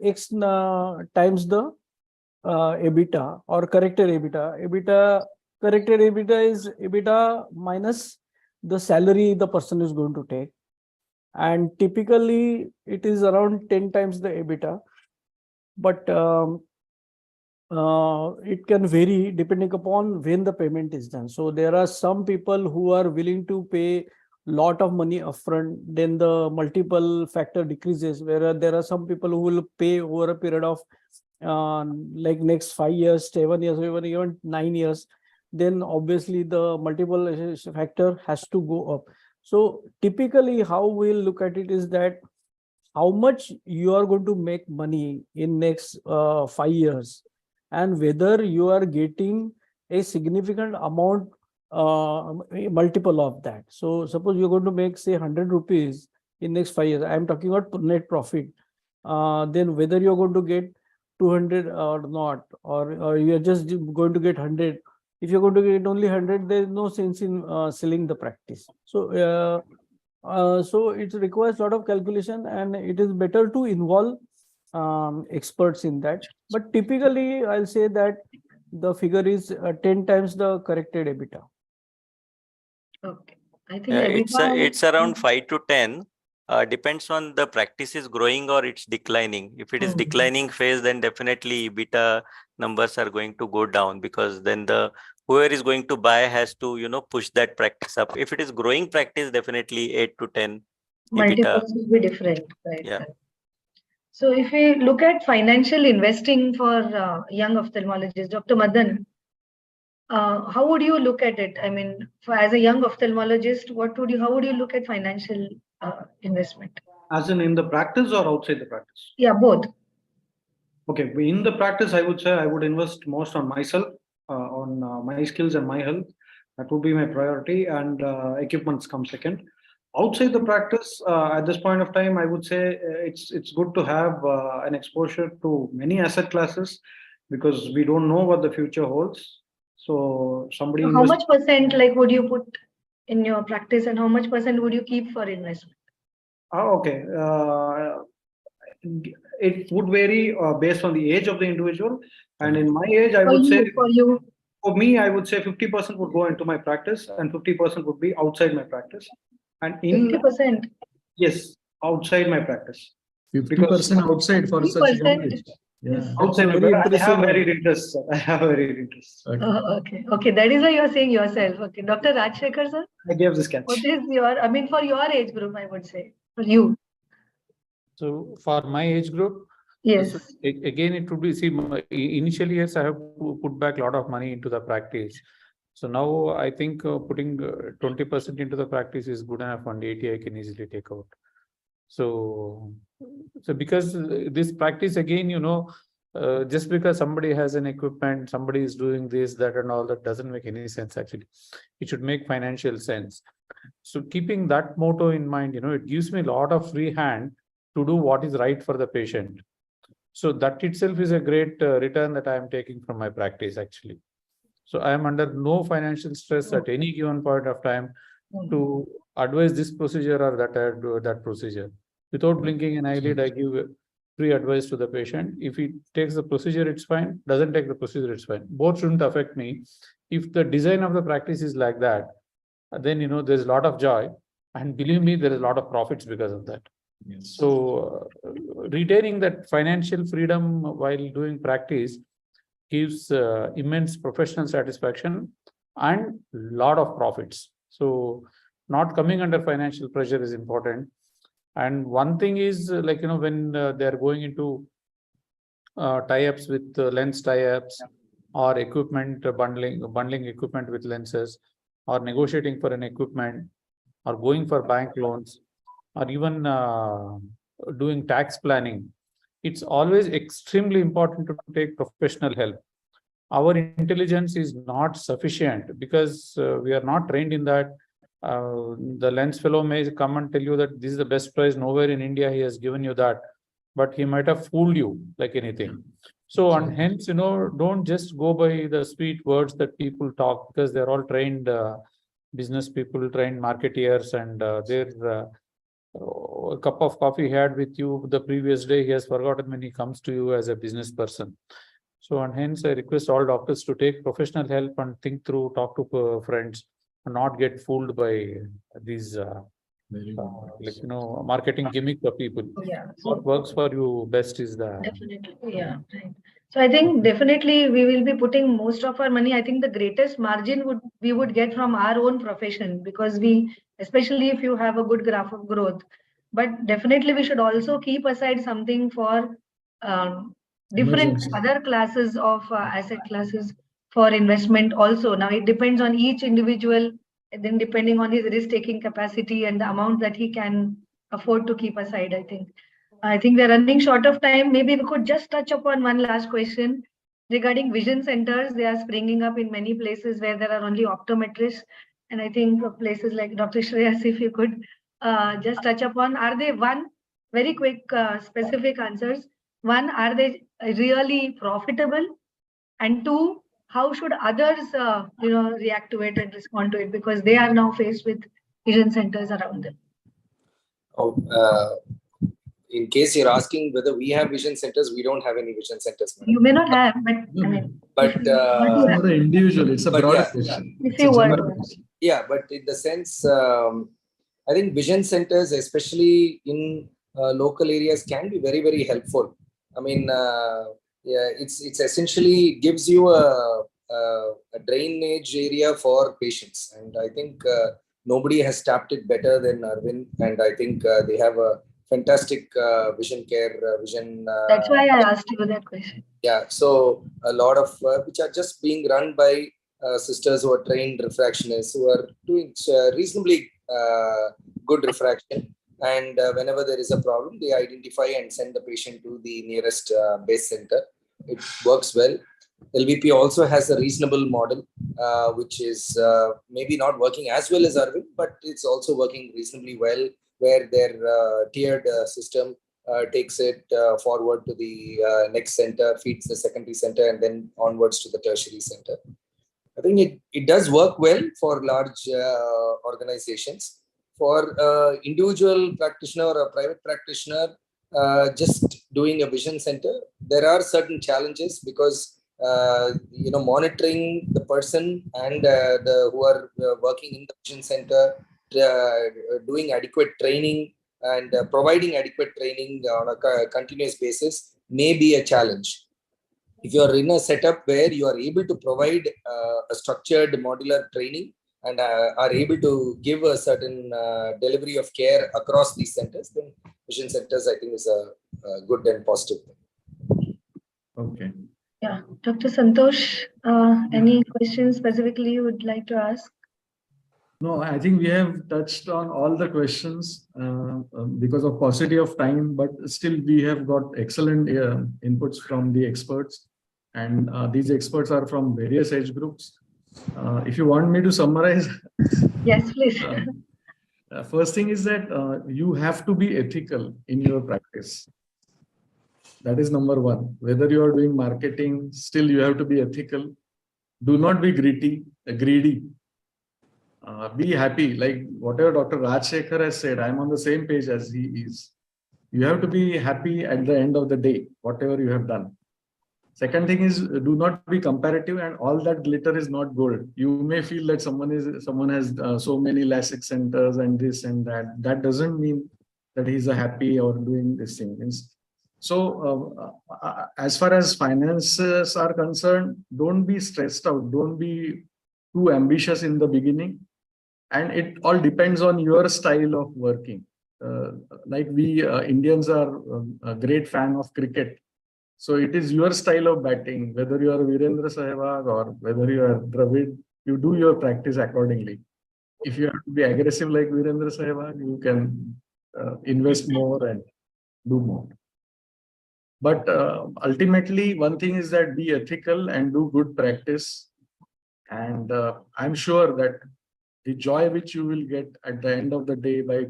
X times the EBITDA or corrected EBITDA. Corrected EBITDA is EBITDA minus the salary the person is going to take. And typically it is around 10 times the EBITDA, but it can vary depending upon when the payment is done. So there are some people who are willing to pay lot of money upfront, then the multiple factor decreases, where there are some people who will pay over a period of like next 5 years, 7 years, even 9 years. Then obviously the multiple factor has to go up. So typically how we'll look at it is that how much you are going to make money in next 5 years, and whether you are getting a significant amount multiple of that. So suppose you're going to make say 100 rupees in next 5 years, I'm talking about net profit, then whether you're going to get 200 or not, or you're just going to get 100. If you're going to get only 100, there's no sense in selling the practice. So so it requires a lot of calculation, and it is better to involve experts in that. But typically I'll say that the figure is 10 times the corrected EBITDA. Okay. I think Yeah, EBITDA it's around 5 to 10. Depends on the practice is growing or it's declining. If it is declining phase, then definitely EBITDA numbers are going to go down, because then the whoever is going to buy has to, push that practice up. If it is growing practice, definitely 8 to 10 EBITDA. multiples will be different, right? Yeah. So if we look at financial investing for young ophthalmologists, Dr. Madan, how would you look at it? I mean, as a young ophthalmologist, how would you look at financial investment? As in the practice or outside the practice? Yeah, both. Okay, in the practice, I would say I would invest most on myself, on my skills and my health. That would be my priority, and equipments come second. Outside the practice, at this point of time, I would say it's good to have an exposure to many asset classes, because we don't know what the future holds. So somebody. So how much percent would you put in your practice, and how much percent would you keep for investment? Okay. It would vary based on the age of the individual. And in my age, I would say, for me, I would say 50% would go into my practice and 50% would be outside my practice. And in 50%? Yes, outside my practice. 50% outside for such a young age. Yeah. Outside, very I have very interest. I have very interest. Okay. Okay. That is why you're saying yourself. Okay. Dr. Rajshekhar, sir? I gave this catch. What is for your age group, I would say, for you? So for my age group, yes. So again, it would be, initially, yes, I have put back a lot of money into the practice. So now I think putting 20% into the practice is good enough, and 80 I can easily take out. So because this practice, again, just because somebody has an equipment, somebody is doing this, that, and all, that doesn't make any sense actually. It should make financial sense. So keeping that motto in mind, it gives me a lot of free hand to do what is right for the patient. So that itself is a great return that I am taking from my practice actually. So I am under no financial stress at any given point of time to advise this procedure or that procedure. Without blinking an eyelid, I give free advice to the patient. If he takes the procedure, it's fine. Doesn't take the procedure, it's fine. Both shouldn't affect me. If the design of the practice is like that, then there's a lot of joy, and believe me, there is a lot of profits because of that. Yes. So retaining that financial freedom while doing practice gives immense professional satisfaction and lot of profits. So not coming under financial pressure is important. And one thing is when they're going into tie-ups with lens tie-ups or equipment bundling equipment with lenses, or negotiating for an equipment, or going for bank loans, or even doing tax planning, it's always extremely important to take professional help. Our intelligence is not sufficient because we are not trained in that. The lens fellow may come and tell you that this is the best price. Nowhere in India he has given you that, but he might have fooled you like anything. So, and hence, don't just go by the sweet words that people talk, because they're all trained business people, trained marketeers, and they're a cup of coffee he had with you the previous day, he has forgotten when he comes to you as a business person. So, and hence I request all doctors to take professional help and think through, talk to friends, and not get fooled by these marketing gimmick of people. Yeah. What works for you best is the definitely. Yeah. Right. So I think definitely we will be putting most of our money. I think the greatest margin we would get from our own profession, because especially if you have a good graph of growth, but definitely we should also keep aside something for different other classes of asset classes for investment also. Now it depends on each individual, and then depending on his risk-taking capacity and the amount that he can afford to keep aside. I think we're running short of time. Maybe we could just touch upon one last question regarding vision centers. They are springing up in many places where there are only optometrists. And I think places like Dr. Shreyas, if you could just touch upon, are they, one, very quick specific answers. One, are they really profitable? And two, how should others react to it and respond to it, because they are now faced with vision centers around them? in case you're asking whether we have vision centers, we don't have any vision centers. You may not have, but I mean, But if you want to Not an individual, it's a But broad yeah. question. If It's you a want general to. question. yeah, but in the sense, I think vision centers, especially in local areas, can be very, very helpful. I mean, yeah, it's essentially gives you a drainage area for patients, and I think nobody has tapped it better than Arvind, and I think they have a fantastic vision care vision. That's why I asked you that question. Yeah, so a lot of which are just being run by sisters who are trained refractionists who are doing reasonably good refraction, and whenever there is a problem, they identify and send the patient to the nearest base center. It works well. LVP also has a reasonable model, which is maybe not working as well as Arvind, but it's also working reasonably well, where their tiered system takes it forward to the next center, feeds the secondary center, and then onwards to the tertiary center. I think it does work well for large organizations. For individual practitioner or a private practitioner, just doing a vision center, there are certain challenges because monitoring the person and the who are working in the vision center, doing adequate training and providing adequate training on a continuous basis may be a challenge. If you are in a setup where you are able to provide a structured modular training and are able to give a certain delivery of care across these centers, then vision centers, I think, is a good and positive thing. Okay. Yeah, Dr. Santosh, any questions specifically you would like to ask? No, I think we have touched on all the questions because of paucity of time, but still we have got excellent inputs from the experts, and these experts are from various age groups. If you want me to summarize, Yes, please. first thing is that you have to be ethical in your practice. That is number one. Whether you are doing marketing, still you have to be ethical. Do not be greedy. Be happy, like whatever Dr. Rajshekhar has said, I'm on the same page as he is. You have to be happy at the end of the day, whatever you have done. Second thing is, do not be comparative, and all that glitter is not gold. You may feel that someone has so many LASIK centers and this and that. That doesn't mean that he's happy or doing this thing. So as far as finances are concerned, don't be stressed out. Don't be too ambitious in the beginning. And it all depends on your style of working. Like we Indians are a great fan of cricket. So it is your style of batting, whether you are Virendra Sehwag or whether you are Dravid, you do your practice accordingly. If you have to be aggressive like Virendra Sehwag, you can invest more and do more. But ultimately, one thing is that be ethical and do good practice. And I'm sure that the joy which you will get at the end of the day by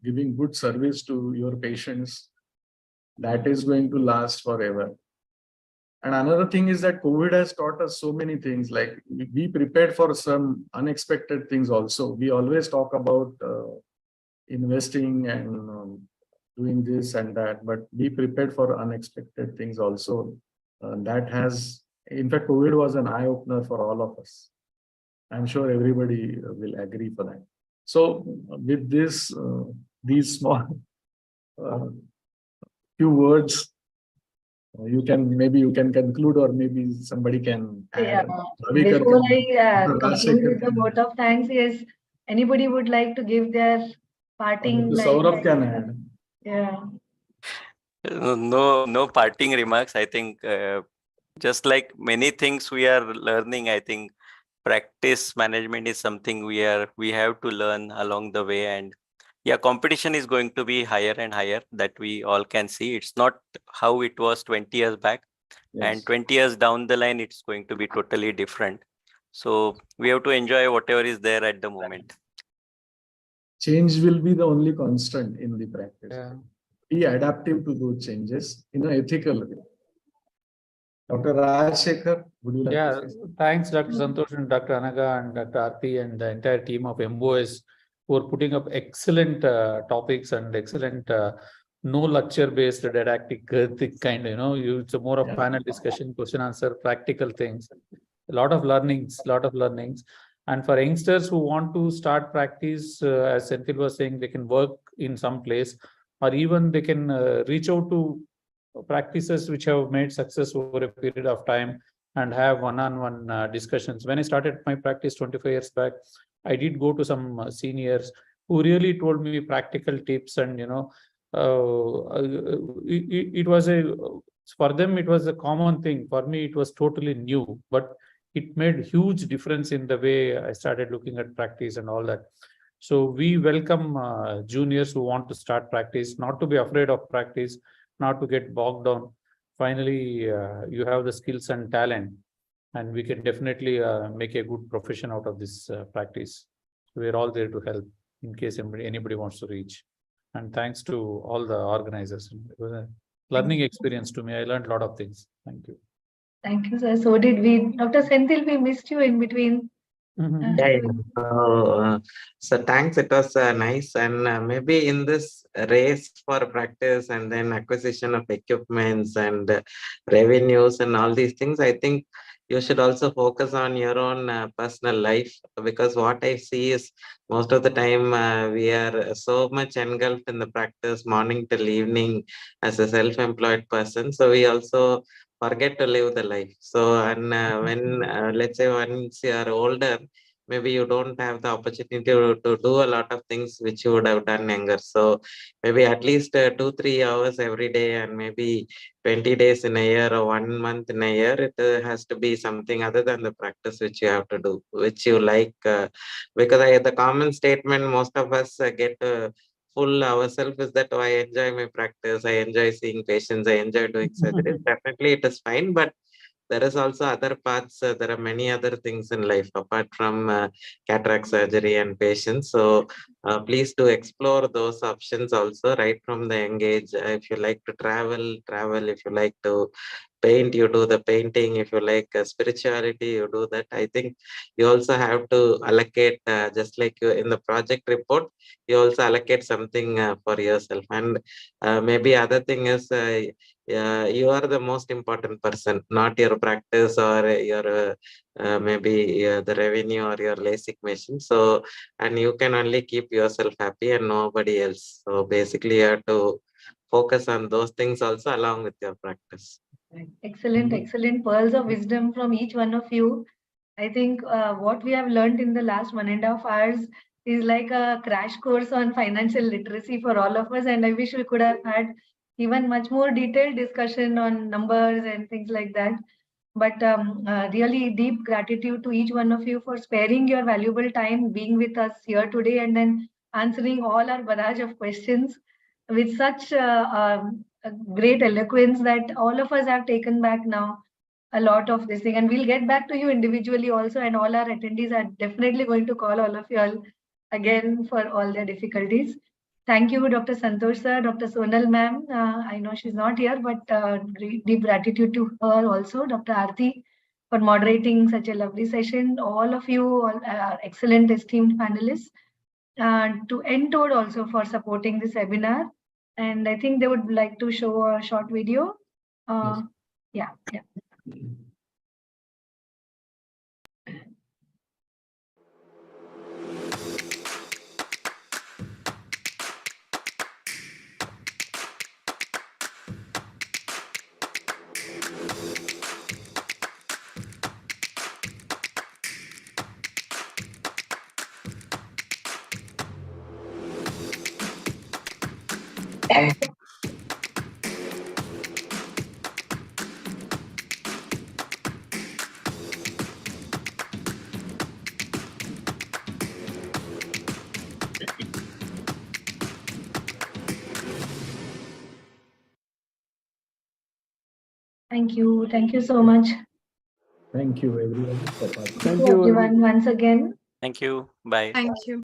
giving good service to your patients, that is going to last forever. And another thing is that COVID has taught us so many things, like be prepared for some unexpected things also. We always talk about investing and doing this and that, but be prepared for unexpected things also. That has, in fact, COVID was an eye-opener for all of us. I'm sure everybody will agree for that. So with this, these small few words, you can conclude, or maybe somebody can add. Yeah. Before I conclude with the vote of thanks, yes, anybody would like to give their parting Saurabh can add. Yeah. No parting remarks. I think just like many things we are learning, I think practice management is something we have to learn along the way. And yeah, competition is going to be higher and higher, that we all can see. It's not how it was 20 years back. Yes. And 20 years down the line, it's going to be totally different. So we have to enjoy whatever is there at the moment. Change will be the only constant in the practice. Yeah. Be adaptive to those changes in an ethical way. Dr. Rajshekhar, would you like to say? Thanks, Dr. Santosh and Dr. Anaga and Dr. Aarti and the entire team of MOS who are putting up excellent topics and excellent no lecture based didactic kind, it's a more of Yeah. panel discussion, question answer, practical things, a lot of learnings. And for youngsters who want to start practice, as Senthil was saying, they can work in some place, or even they can reach out to practices which have made success over a period of time and have one-on-one discussions. When I started my practice 25 years back, I did go to some seniors who really told me practical tips, and it was for them it was a common thing. For me it was totally new, but it made huge difference in the way I started looking at practice and all that. So we welcome juniors who want to start practice, not to be afraid of practice, not to get bogged down. Finally, you have the skills and talent, and we can definitely make a good profession out of this practice. We're all there to help in case anybody wants to reach. And thanks to all the organizers. It was a learning experience to me. I learned a lot of things. Thank you. Thank you, sir. So did we. Dr. Senthil, we missed you in between. Yeah. So thanks. It was nice, and maybe in this race for practice and then acquisition of equipments and revenues and all these things, I think you should also focus on your own personal life, because what I see is most of the time we are so much engulfed in the practice morning till evening as a self-employed person. So we also forget to live the life. So, and when let's say once you are older, maybe you don't have the opportunity to do a lot of things which you would have done younger. So maybe at least 2-3 hours every day, and maybe 20 days in a year or 1 month in a year, it has to be something other than the practice which you have to do, which you like. Because the common statement most of us get full ourselves is that, oh, I enjoy my practice, I enjoy seeing patients, I enjoy doing surgery. Definitely it is fine, but there is also other paths. There are many other things in life apart from cataract surgery and patients. So please do explore those options also right from the young age. If you like to travel, travel. If you like to paint, you do the painting. If you like spirituality, you do that. I think you also have to allocate, just like in the project report, you also allocate something for yourself. And maybe other thing is, you are the most important person, not your practice or your maybe the revenue or your LASIK machine. So, and you can only keep yourself happy and nobody else. So basically you have to focus on those things also along with your practice. Excellent, excellent pearls of wisdom from each one of you. I think what we have learned in the last 1.5 hours is like a crash course on financial literacy for all of us. And I wish we could have had even much more detailed discussion on numbers and things like that. But really deep gratitude to each one of you for sparing your valuable time, being with us here today, and then answering all our barrage of questions with such a great eloquence that all of us have taken back now a lot of this thing. And we'll get back to you individually also, and all our attendees are definitely going to call all of you all again for all their difficulties. Thank you, Dr. Santosh sir, Dr. Sonal ma'am. I know she's not here, but deep gratitude to her also, Dr. Aarti, for moderating such a lovely session. All of you, all excellent esteemed panelists. To Entode also for supporting this webinar. And I think they would like to show a short video. Yeah. Thank you. Thank you so much. Thank you, everyone. Thank you everyone once again. Thank you. Bye. Thank you.